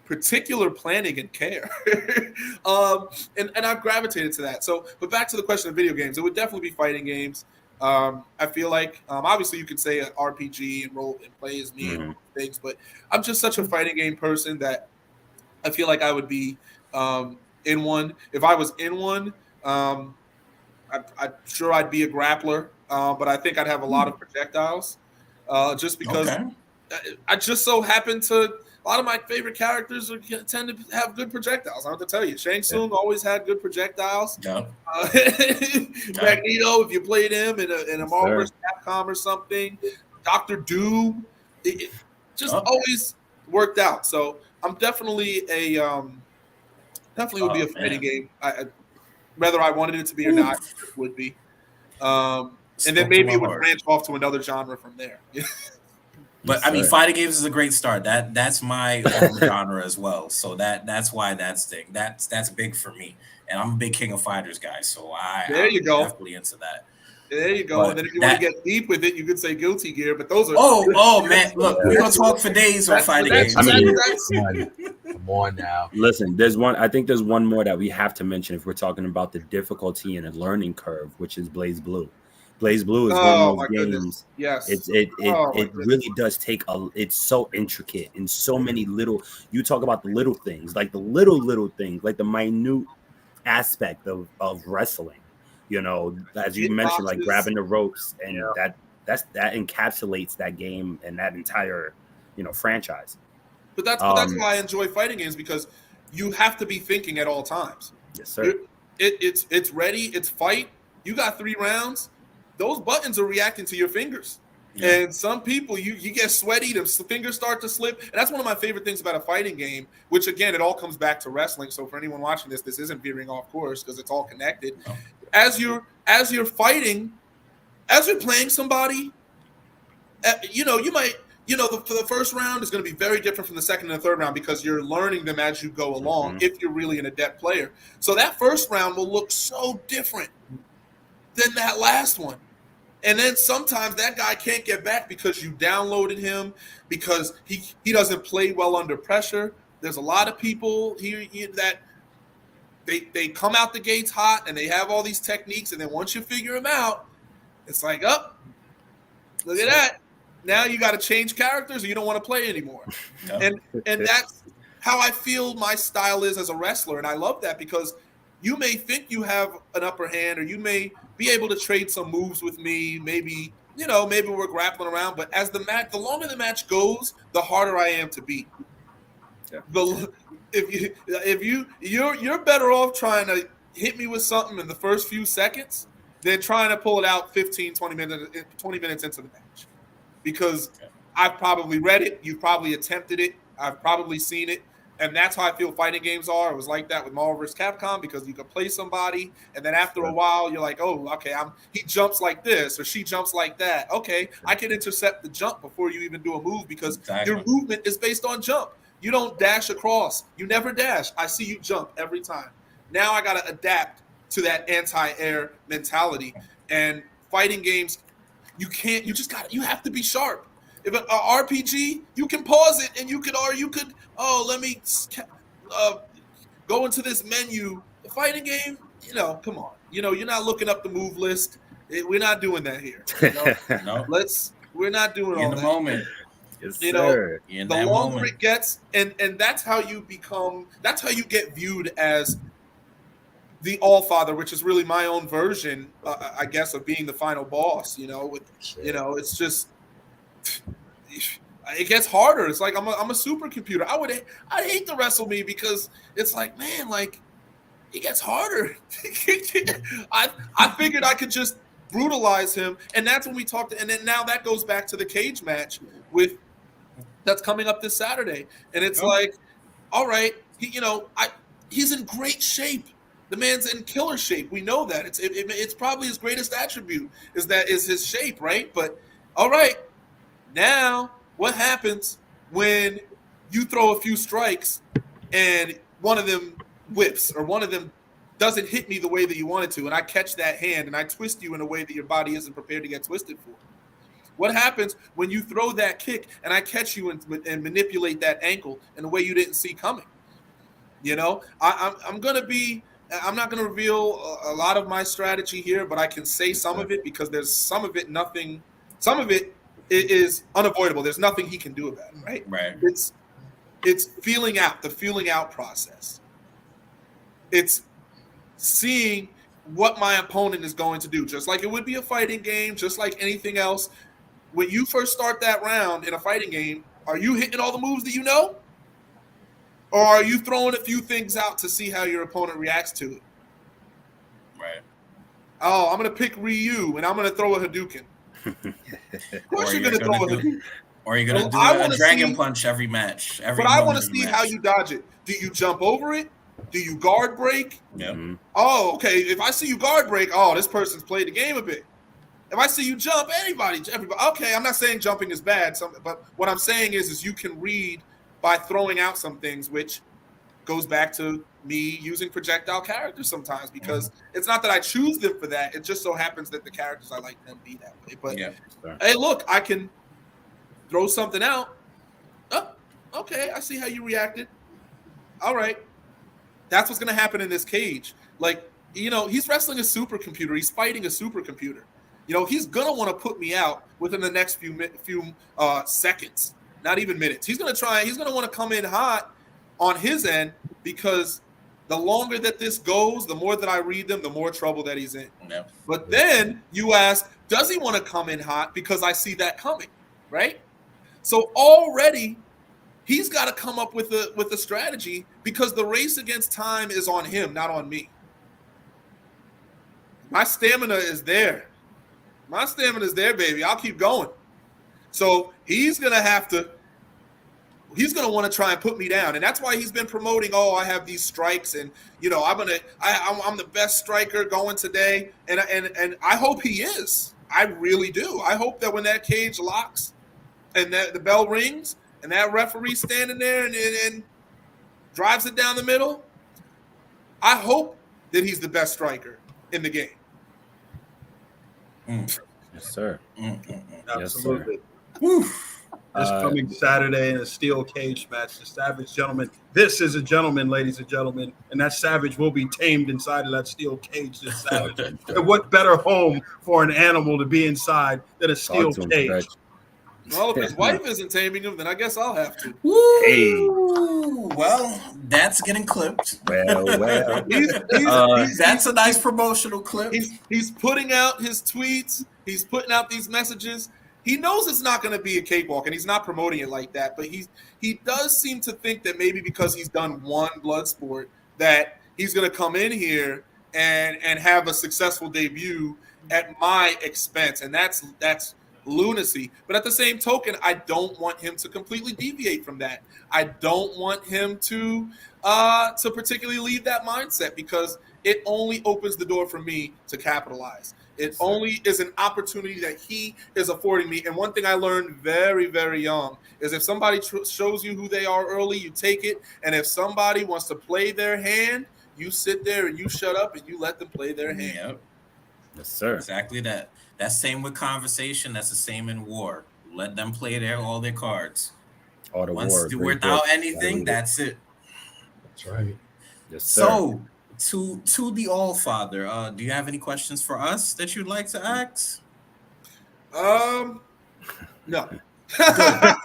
particular planning and care. And I've gravitated to that. So, but back to the question of video games, it would definitely be fighting games. I feel like obviously you could say an RPG and roll and play as me and things, but I'm just such a fighting game person that I feel like I would be in one. If I was in one, I'm sure I'd be a grappler, but I think I'd have a lot of projectiles, just because I just so happen to. A lot of my favorite characters tend to have good projectiles. I have to tell you, Shang Tsung always had good projectiles. Yeah. Magneto, if you played him in a Marvel vs. Capcom or something, Dr. Doom, it just always worked out. So I'm definitely would be a fighting game. Whether I wanted it to be or not, it would be. And then maybe it would branch off to another genre from there. But I mean, fighting games is a great start. That's my genre as well. So that's why that's big for me. And I'm a big King of Fighters guy, so I'm definitely into that. There you go. But and then if you want to get deep with it, you could say Guilty Gear. But those are man, look, we're gonna talk for days on fighting games. I mean, come on now. Listen, I think there's one more that we have to mention if we're talking about the difficulty and the learning curve, which is Blaze Blue. Blaze Blue is one of those games. Goodness. Yes, it really does take it's so intricate and so many little. You talk about the little things, like the little things, like the minute aspect of wrestling. You know, as you mentioned, like grabbing the ropes, and that encapsulates that game and that entire franchise. But that's why I enjoy fighting games, because you have to be thinking at all times. Yes, sir. It's ready. It's fight. You got 3 rounds. Those buttons are reacting to your fingers. Yeah. And some people, you get sweaty, the fingers start to slip. And that's one of my favorite things about a fighting game, which, again, it all comes back to wrestling. So for anyone watching this isn't veering off course because it's all connected. Oh. As you're fighting, as you're playing somebody, you might, for the first round is going to be very different from the second and the third round because you're learning them as you go along, if you're really an adept player. So that first round will look so different than that last one. And then sometimes that guy can't get back because you downloaded him, because he doesn't play well under pressure. There's a lot of people here that they come out the gates hot and they have all these techniques, and then once you figure them out, it's like, look at that. Now you got to change characters or you don't want to play anymore. No. And that's how I feel my style is as a wrestler. And I love that because you may think you have an upper hand, or you may be able to trade some moves with me. Maybe we're grappling around, but as the longer the match goes, the harder I am to beat. Yeah. You're better off trying to hit me with something in the first few seconds than trying to pull it out 20 minutes into the match. Because I've probably read it, you've probably attempted it, I've probably seen it. And that's how I feel fighting games are. It was like that with Marvel vs. Capcom, because you could play somebody, and then after a while, you're like, oh, okay, he jumps like this, or she jumps like that. Okay, I can intercept the jump before you even do a move, because your movement is based on jump. You don't dash across. You never dash. I see you jump every time. Now I got to adapt to that anti-air mentality. And fighting games, you have to be sharp. If an RPG, you can pause it and you could let me go into this menu. The fighting game, come on. You're not looking up the move list. We're not doing that here. No. We're not doing all that. In the moment. Yes, sir. The longer it gets, and that's how you get viewed as the All-Father, which is really my own version, I guess, of being the final boss. It's just, it gets harder. It's like I'm a supercomputer. I'd hate to wrestle me, because it's like, man, like, it gets harder. I figured I could just brutalize him, and that's when we talked. And then now that goes back to the cage match with that's coming up this Saturday, and it's like, all right, he's in great shape. The man's in killer shape. We know that. It's probably his greatest attribute is his shape, right? But all right, now what happens when you throw a few strikes and one of them whips or one of them doesn't hit me the way that you wanted to, and I catch that hand and I twist you in a way that your body isn't prepared to get twisted for? What happens when you throw that kick and I catch you and manipulate that ankle in a way you didn't see coming? I'm not going to reveal a lot of my strategy here, but I can say some of it because there's some of it is unavoidable. There's nothing he can do about it, right? Right. It's feeling out process. It's seeing what my opponent is going to do, just like it would be a fighting game, just like anything else. When you first start that round in a fighting game, are you hitting all the moves that you know? Or are you throwing a few things out to see how your opponent reacts to it? Right. Oh, I'm going to pick Ryu, and I'm going to throw a Hadouken. Of course you're going to throw a Hadouken. Or you're going to do a dragon punch every match. But I want to see how you dodge it. Do you jump over it? Do you guard break? Yeah. Mm-hmm. Oh, okay. If I see you guard break, this person's played the game a bit. If I see you jump, everybody. Okay, I'm not saying jumping is bad, but what I'm saying is you can read by throwing out some things, which goes back to me using projectile characters sometimes, because it's not that I choose them for that. It just so happens that the characters I like them be that way. But hey, look, I can throw something out. Oh, okay, I see how you reacted. All right. That's what's going to happen in this cage. Like, he's wrestling a supercomputer. He's fighting a supercomputer. He's going to want to put me out within the next few seconds, not even minutes. He's going to want to come in hot on his end, because the longer that this goes, the more that I read them, the more trouble that he's in. Yeah. But then you ask, does he want to come in hot? Because I see that coming, right? So already he's got to come up with a strategy, because the race against time is on him, not on me. My stamina is there. My stamina is there, baby. I'll keep going. So he's going to want to try and put me down. And that's why he's been promoting, I have these strikes, and I'm the best striker going today. And I hope he is. I really do. I hope that when that cage locks and that the bell rings and that referee standing there and drives it down the middle, I hope that he's the best striker in the game. Yes, sir. Absolutely. Yes, sir. This coming Saturday in a steel cage match, the Savage Gentleman. This is a gentleman, ladies and gentlemen, and that Savage will be tamed inside of that steel cage this Saturday. And what better home for an animal to be inside than a steel cage? Well, if his wife isn't taming him, then I guess I'll have to. Woo! Hey. Well, that's getting clipped. Well. That's a nice promotional clip. He's putting out his tweets. He's putting out these messages. He knows it's not going to be a cakewalk, and he's not promoting it like that. But he does seem to think that maybe because he's done one blood sport, that he's going to come in here and have a successful debut at my expense, and that's lunacy. But at the same token, I don't want him to completely deviate from that. I don't want him to particularly leave that mindset, because it only opens the door for me to capitalize. It only is an opportunity that he is affording me. And one thing I learned very, very young is if somebody shows you who they are early, you take it. And if somebody wants to play their hand, you sit there and you shut up and you let them play their hand. Yep. Yes, sir. Exactly that. That's same with conversation. That's the same in war. Let them play all their cards. All the Once war. without anything, that's it. That's right. Yes, sir. So, to the All Father, do you have any questions for us that you'd like to ask? No. No. That's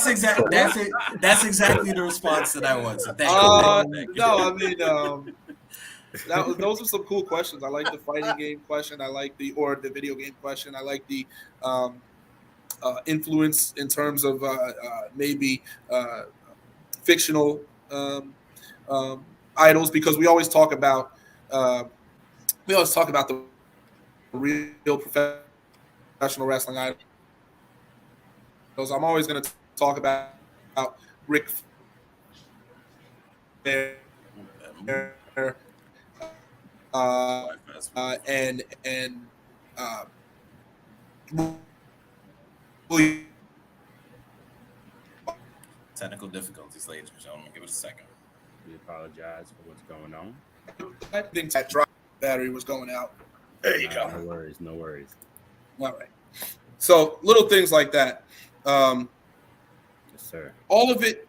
exactly the response that I want. So thank you. No, I mean, those are some cool questions. I like the fighting game question. I like the video game question. I like the influence in terms of maybe fictional idols, because we always talk about the real professional wrestling idol. I'm always going to talk about Ric Flair, and William. Technical difficulties, ladies and gentlemen. Give it a second. We apologize for what's going on. I think that drop battery was going out. There you go. No worries, no worries. All right. So little things like that. Yes, sir. All of it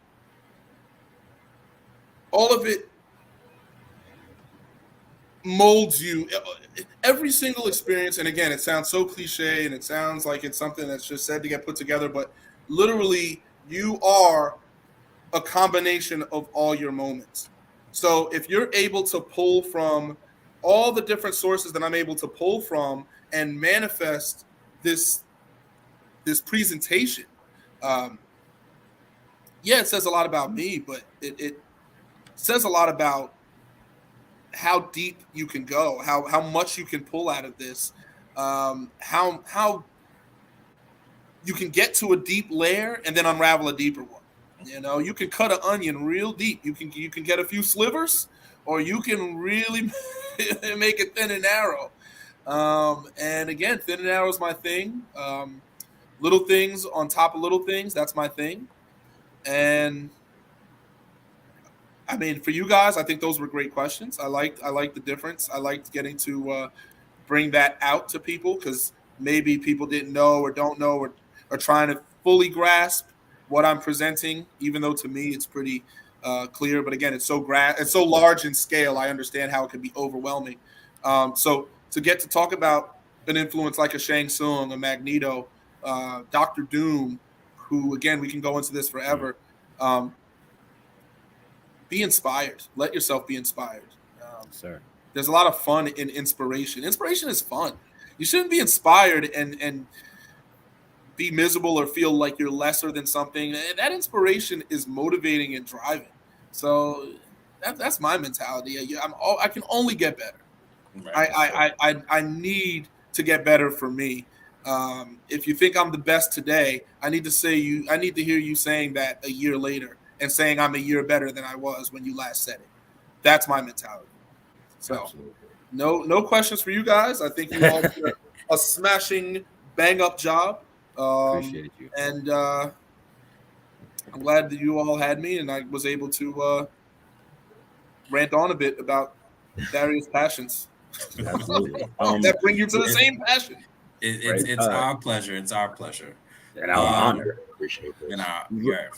molds you. Every single experience, and again, it sounds so cliche and it sounds like it's something that's just said to get put together, but literally you are a combination of all your moments. So if you're able to pull from all the different sources that I'm able to pull from and manifest this presentation, it says a lot about me, but it says a lot about how deep you can go, how much you can pull out of this, how you can get to a deep layer and then unravel a deeper one. You know, you can cut an onion real deep. You can get a few slivers, or you can really make it thin and narrow. And again, thin and narrow is my thing. Little things on top of little things, that's my thing. And I mean, for you guys, I think those were great questions. I liked the difference. I liked getting to bring that out to people, because maybe people didn't know or don't know or are trying to fully grasp what I'm presenting, even though to me it's pretty clear. But again, it's so large in scale. I understand how it can be overwhelming. So to get to talk about an influence like a Shang Tsung, a Magneto, Dr. Doom, who, again, we can go into this forever. Be inspired. Let yourself be inspired. Sir. There's a lot of fun in inspiration. Inspiration is fun. You shouldn't be inspired and be miserable or feel like you're lesser than something. That inspiration is motivating and driving. So that's my mentality. I can only get better. Right. I need to get better for me. If you think I'm the best today, I need to hear you saying that a year later and saying I'm a year better than I was when you last said it. That's my mentality. So absolutely. No questions for you guys. I think you all did a smashing bang up job. Appreciate you. And I'm glad that you all had me and I was able to rant on a bit about Darius' passions. Absolutely. That bring you to the same passion. It's our pleasure. It's our pleasure. And our honor. Appreciate this.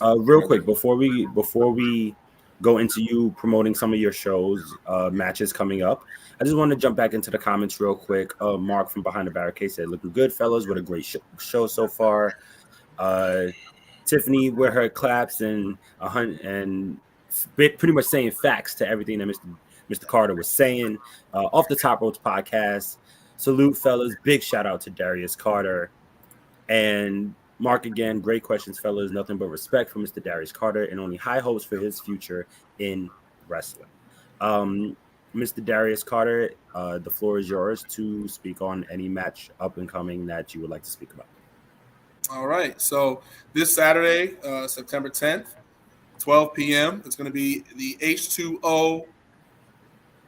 Real quick, before we go into you promoting some of your shows, matches coming up, I just want to jump back into the comments real quick. Mark from Behind the Barricade said, "Looking good, fellas. What a great show so far." Tiffany with her claps and pretty much saying facts to everything that Mr. Carter was saying. Off the Top Ropes podcast. Salute, fellas. Big shout out to Darius Carter. And Mark again, great questions, fellas. Nothing but respect for Mr. Darius Carter and only high hopes for his future in wrestling. Mr. Darius Carter, the floor is yours to speak on any match up and coming that you would like to speak about. All right. So this Saturday, September 10th, 12 p.m., it's going to be the H2O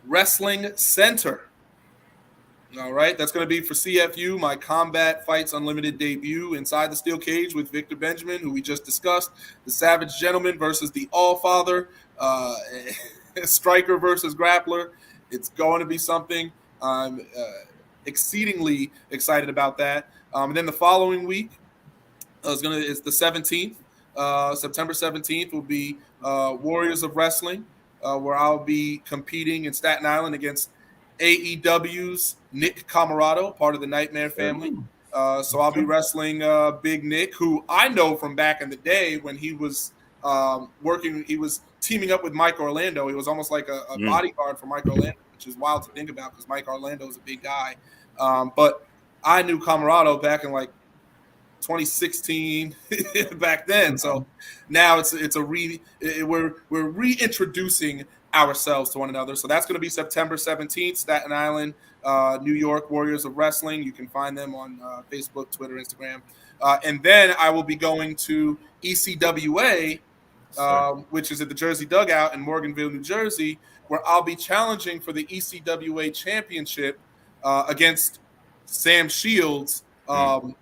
Wrestling Center. All right. That's going to be for CFU, my Combat Fights Unlimited debut inside the steel cage with Victor Benjamin, who we just discussed, the Savage Gentleman versus the Allfather, Striker versus Grappler. It's going to be something. I'm exceedingly excited about that. And then the following week, it's the 17th. September 17th will be Warriors of Wrestling, where I'll be competing in Staten Island against AEW's Nick Camarado, part of the Nightmare family. So I'll be wrestling Big Nick, who I know from back in the day when he was he was teaming up with Mike Orlando. He was almost like a bodyguard for Mike Orlando, which is wild to think about because Mike Orlando is a big guy. But I knew Camarado back in like 2016 back then. So now we're reintroducing ourselves to one another. So that's going to be September 17th, Staten Island, New York, Warriors of Wrestling. You can find them on Facebook, Twitter, Instagram. And then I will be going to ECWA, which is at the Jersey Dugout in Morganville, New Jersey, where I'll be challenging for the ECWA championship against Sam Shields,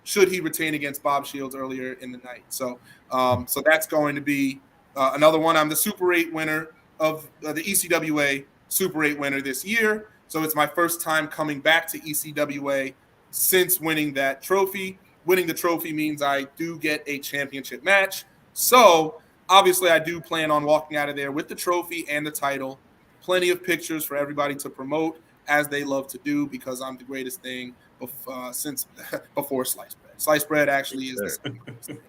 should he retain against Bob Shields earlier in the night. So that's going to be another one. I'm the Super 8 winner of the ECWA Super 8 winner this year. So it's my first time coming back to ECWA since winning that trophy. Winning the trophy means I do get a championship match. So obviously I do plan on walking out of there with the trophy and the title. Plenty of pictures for everybody to promote, as they love to do, because I'm the greatest thing since before sliced bread. Sliced bread actually is the second greatest thing.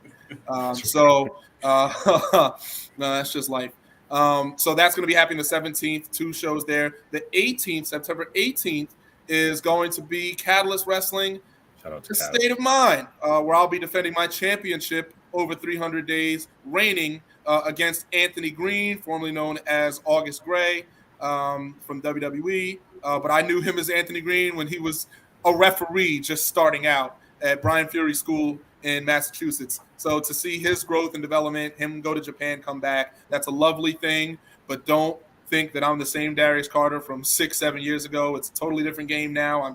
No, that's just life. So that's going to be happening the 17th, 2 shows there. The 18th, September 18th, is going to be Catalyst Wrestling, Shout out to the Catalyst. State of Mind, where I'll be defending my championship over 300 days, reigning against Anthony Green, formerly known as August Gray, from WWE. But I knew him as Anthony Green when he was a referee just starting out at Brian Fury School in Massachusetts. So to see his growth and development, him go to Japan, come back, that's a lovely thing. But don't think that I'm the same Darius Carter from 6-7 years ago. It's a totally different game now. I'm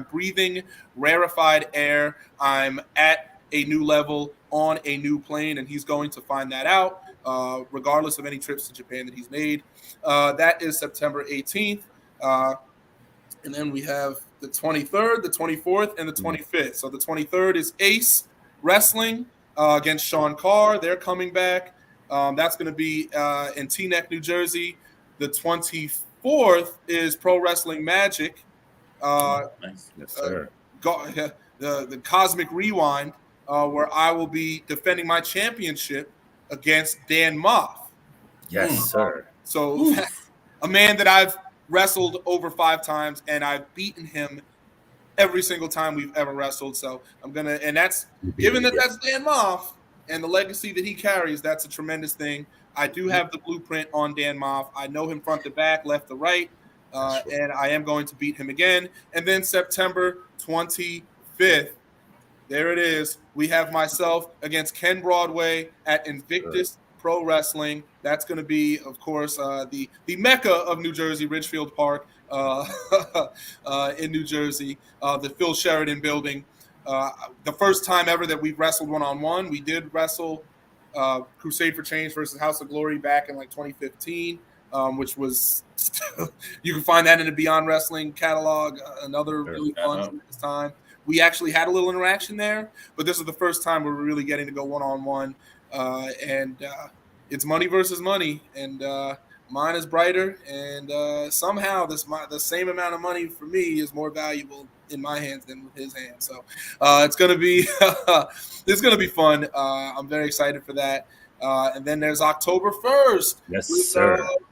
breathing rarefied air. I'm at a new level on a new plane, and he's going to find that out, regardless of any trips to Japan that he's made. That is September 18th. And then we have the 23rd, the 24th, and the 25th. So the 23rd is Ace Wrestling against Sean Carr. They're coming back. That's going to be in Teaneck, New Jersey. The 24th is Pro Wrestling Magic. Nice. Yes, sir. The Cosmic Rewind, where I will be defending my championship against Dan Moff. Yes, sir. So a man that I've wrestled over 5 times, and I've beaten him every single time we've ever wrestled. So I'm going to – and that's – given that that's Dan Moff and the legacy that he carries, that's a tremendous thing. I do have the blueprint on Dan Moff. I know him front to back, left to right, and I am going to beat him again. And then September 25th, there it is. We have myself against Ken Broadway at Invictus Pro Wrestling. That's going to be, of course, the mecca of New Jersey, Ridgefield Park in New Jersey, the Phil Sheridan building. The first time ever that we've wrestled one-on-one. We did wrestle Crusade for Change versus House of Glory back in like 2015, which was you can find that in the Beyond Wrestling catalog. Another really fun time. We actually had a little interaction there, but this is the first time we're really getting to go one-on-one, and it's money versus money, and mine is brighter, and somehow the same amount of money for me is more valuable in my hands than with his hands. So it's gonna be fun. I'm very excited for that. And then there's October 1st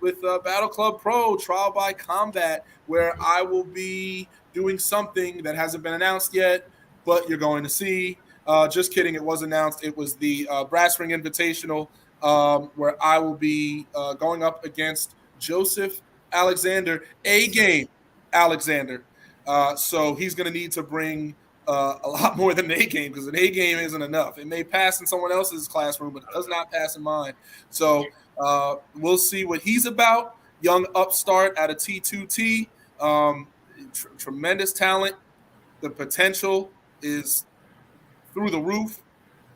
with Battle Club Pro Trial by Combat, where I will be doing something that hasn't been announced yet, but you're going to see. Just kidding, it was announced. It was the Brass Ring Invitational, where I will be going up against Joseph Alexander, A-Game Alexander. So he's going to need to bring a lot more than an A-game, because an A-game isn't enough. It may pass in someone else's classroom, but it does not pass in mine. So we'll see what he's about. Young upstart out of T2T. Tremendous talent. The potential is through the roof,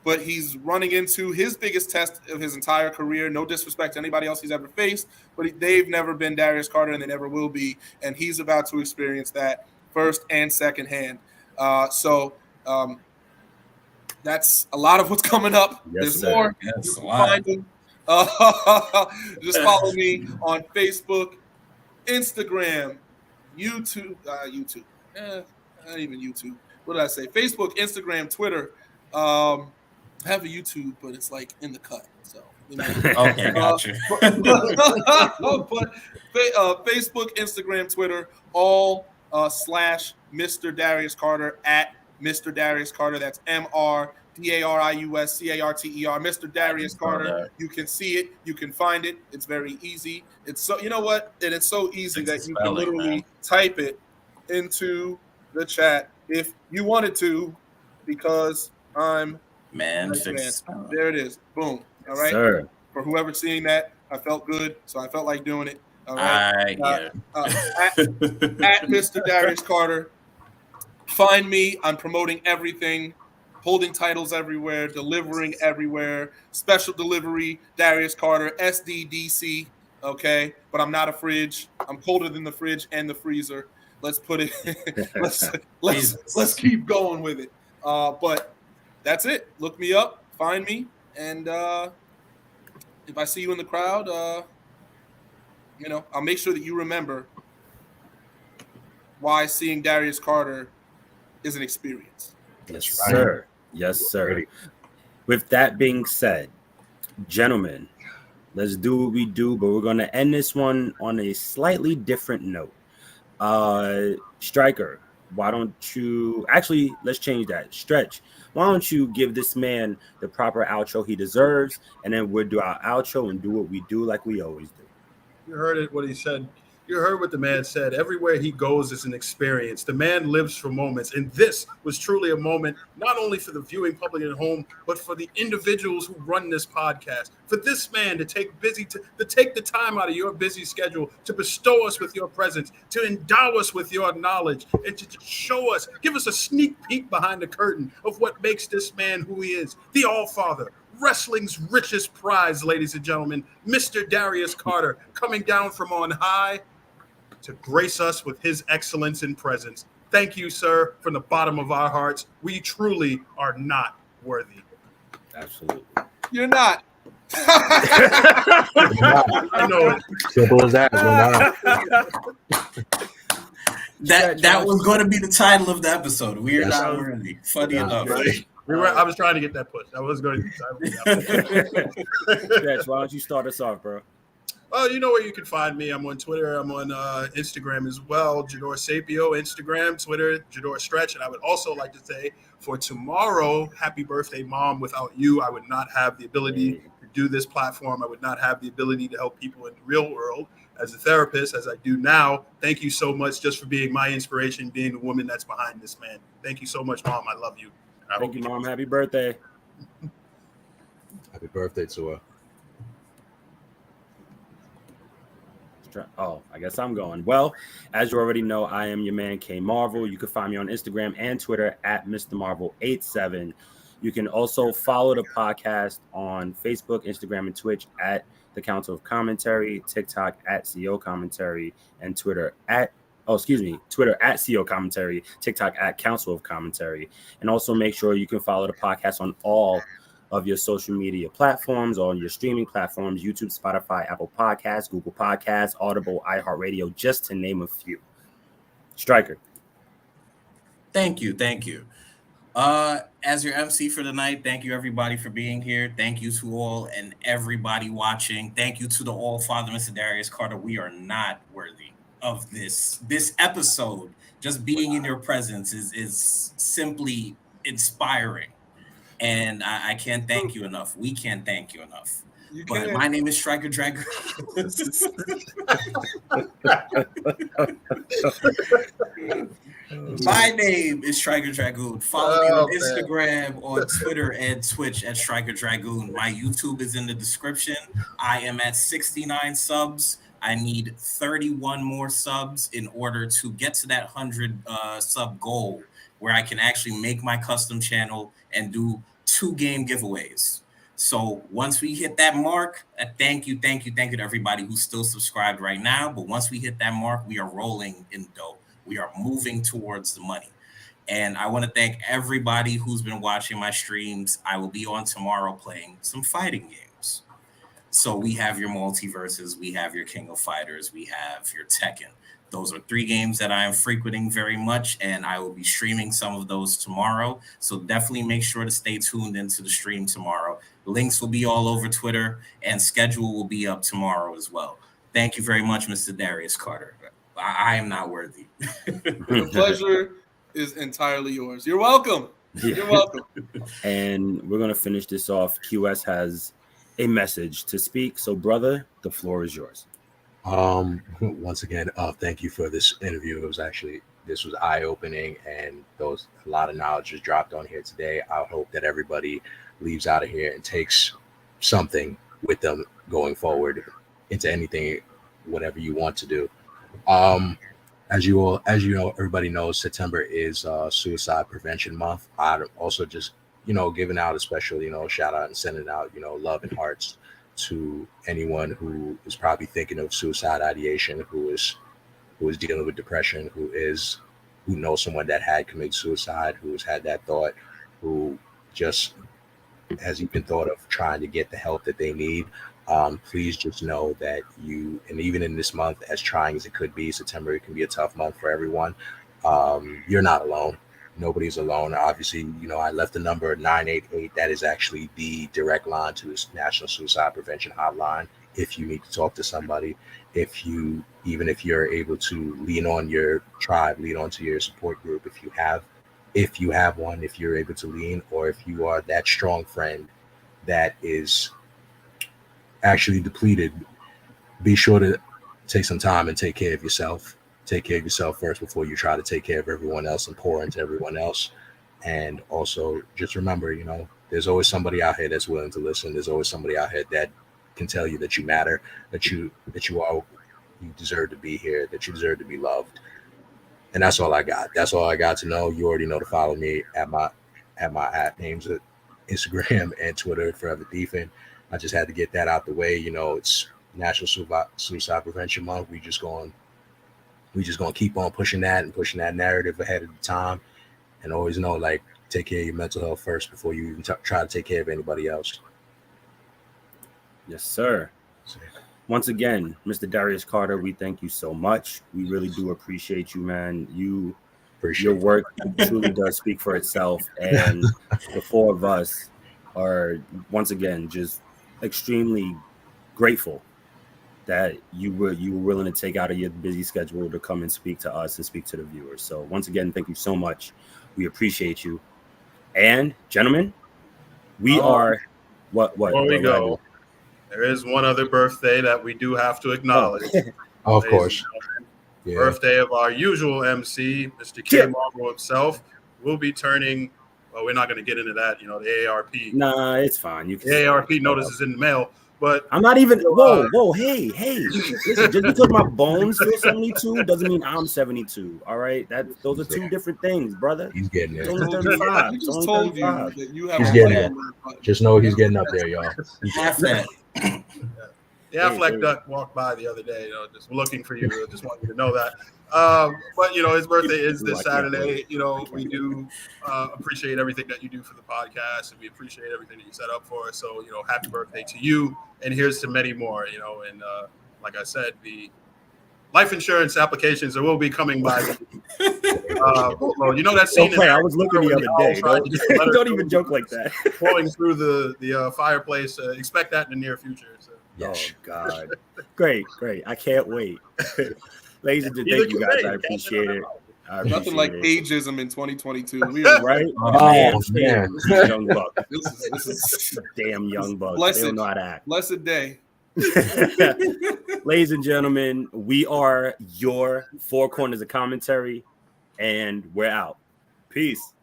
but he's running into his biggest test of his entire career. No disrespect to anybody else he's ever faced, but they've never been Darius Carter, and they never will be. And he's about to experience that first and second hand. So that's a lot of what's coming up. Yes, There's sir. more. Yes, You can wow. find them. Just follow me on Facebook, Instagram, YouTube. Not even YouTube. What did I say? Facebook, Instagram, Twitter. I have a YouTube, but it's like in the cut. So Okay, gotcha. but Facebook, Instagram, Twitter, all / Mr. Darius Carter at Mr. Darius Carter. That's MrDariusCarter, Mr. Darius Carter. You can see it, you can find it. It's very easy. It's so, you know what? And it's so easy that you can literally type it into the chat if you wanted to, because I'm Man, nice fix. man. There it is. Boom. All right. Sir. For whoever's seeing that, I felt good, so I felt like doing it. All right. Yeah. At Mr. Darius Carter. Find me. I'm promoting everything, holding titles everywhere, delivering everywhere. Special delivery, Darius Carter, SDDC. Okay, but I'm not a fridge. I'm colder than the fridge and the freezer. Let's put it. let's keep going with it. But that's it. Look me up, find me, and if I see you in the crowd, I'll make sure that you remember why seeing Darius Carter is an experience. Yes, sir. Yes, sir. With that being said, gentlemen, let's do what we do, but we're going to end this one on a slightly different note. Stryker, why don't you actually, let's change that. Stretch, why don't you give this man the proper outro he deserves, and then we'll do our outro and do what we do like we always do. You heard it, what he said. You heard what the man said. Everywhere he goes is an experience. The man lives for moments. And this was truly a moment, not only for the viewing public at home, but for the individuals who run this podcast. For this man to take the time out of your busy schedule to bestow us with your presence, to endow us with your knowledge, and to show us, give us a sneak peek behind the curtain of what makes this man who he is, the All-Father, wrestling's richest prize, ladies and gentlemen, Mr. Darius Carter, coming down from on high to grace us with his excellence and presence. Thank you, sir, from the bottom of our hearts. We truly are not worthy. Absolutely. You're not. I know it. Simple as that. That was going to be the title of the episode. We are not worthy. Funny enough. Right? I was trying to get that push. I was going to be Stretch, why don't you start us off, bro? Oh, you know where you can find me. I'm on Twitter. I'm on Instagram as well. Jador Sapio, Instagram, Twitter, Jador Stretch. And I would also like to say for tomorrow, happy birthday, Mom. Without you, I would not have the ability to do this platform. I would not have the ability to help people in the real world as a therapist, as I do now. Thank you so much just for being my inspiration, being the woman that's behind this, man. Thank you so much, Mom. I love you. Thank you, Mom. Happy birthday. Happy birthday to her. Oh, I guess I'm going. Well, as you already know, I am your man, K Marvel. You can find me on Instagram and Twitter at Mr. Marvel87. You can also follow the podcast on Facebook, Instagram, and Twitch at The Council of Commentary, TikTok at CO Commentary, and Twitter at CO Commentary, TikTok at Council of Commentary. And also make sure you can follow the podcast on all of your social media platforms, on your streaming platforms, YouTube, Spotify, Apple Podcasts, Google Podcasts, Audible, iHeartRadio, just to name a few. Stryker. Thank you. As your MC for the night, thank you everybody for being here. Thank you to all and everybody watching. Thank you to the All-Father, Mr. Darius Carter. We are not worthy of this episode. Just being in your presence is simply inspiring. And I can't thank you enough. We can't thank you enough. But my name is StrykerDragoon. My name is StrykerDragoon. Follow me on Instagram, on Twitter, and Twitch at StrykerDragoon. My YouTube is in the description. I am at 69 subs. I need 31 more subs in order to get to that 100 sub goal, where I can actually make my custom channel and do 2 game giveaways. So once we hit that mark, thank you to everybody who's still subscribed right now. But once we hit that mark, we are rolling in dough. We are moving towards the money. And I want to thank everybody who's been watching my streams. I will be on tomorrow playing some fighting games. So we have your multiverses, we have your King of Fighters, we have your Tekken. Those are 3 games that I am frequenting very much, and I will be streaming some of those tomorrow. So definitely make sure to stay tuned into the stream tomorrow. Links will be all over Twitter, and schedule will be up tomorrow as well. Thank you very much, Mr. Darius Carter. I am not worthy. The pleasure is entirely yours. You're welcome. Yeah. You're welcome. And we're going to finish this off. QS has a message to speak. So, brother, the floor is yours. Once again, thank you for this interview. It was actually this was eye-opening, and a lot of knowledge was dropped on here today. I hope that everybody leaves out of here and takes something with them going forward into anything, whatever you want to do. As you know, everybody knows September is Suicide Prevention Month. I'm also just, giving out a special, shout out and sending out, love and hearts to anyone who is probably thinking of suicide ideation, who is dealing with depression, who knows someone that had committed suicide, who has had that thought, who just has even thought of trying to get the help that they need. Please just know that and even in this month, as trying as it could be, September, it can be a tough month for everyone. You're not alone. Nobody's alone. Obviously, I left the number 988. That is actually the direct line to this National Suicide Prevention Hotline. If you need to talk to somebody, even if you're able to lean on your tribe, lean onto your support group, if you have one, if you're able to lean, or if you are that strong friend that is actually depleted, be sure to take some time and take care of yourself. Take care of yourself first before you try to take care of everyone else and pour into everyone else. And also just remember, there's always somebody out here that's willing to listen. There's always somebody out here that can tell you that you matter, that you deserve to be here, that you deserve to be loved. And that's all I got. That's all I got to know. You already know to follow me at my names at Instagram and Twitter, Forever Thiefing. I just had to get that out the way. It's National Suicide Prevention Month. We just going to keep on pushing that narrative ahead of the time, and always know, take care of your mental health first before you even try to take care of anybody else. Yes, sir. Once again, Mr. Darius Carter, we thank you so much. We really do appreciate you, man. Your work truly does speak for itself, and the four of us are once again just extremely grateful that you were willing to take out of your busy schedule to come and speak to us and speak to the viewers. So once again, thank you so much. We appreciate you. And gentlemen, we are what Before we go, there is one other birthday that we do have to acknowledge. Of course. Yeah. Birthday of our usual MC, Mr. K. Marvel himself, will be turning. Well, we're not going to get into that. The AARP. Nah, it's fine. You can. The AARP notice is in the mail, but I'm not even. Whoa, hey. Listen, just because my bones feel 72 doesn't mean I'm 72. All right, those are two different things, brother. He's getting there. He just told you that you have. He's getting there. Just know he's getting up there, y'all. Half that. Yeah, Fleck Duck walked by the other day, just looking for you. I just want you to know that. But his birthday is this Saturday. We do appreciate everything that you do for the podcast, and we appreciate everything that you set up for us. So, happy birthday to you, and here's to many more. And like I said, the life insurance applications will be coming by. That scene. Okay, I was looking the other day. Don't even joke like that. Flowing through the fireplace. Expect that in the near future. So. Yes. Oh God, great! I can't wait. Ladies and gentlemen, thank you guys. I appreciate it. Nothing like ageism in 2022. We are right. Oh man, young buck. This is damn young buck. They don't know how to act. Blessed day. Ladies and gentlemen, we are your Four Corners of Commentary, and we're out. Peace.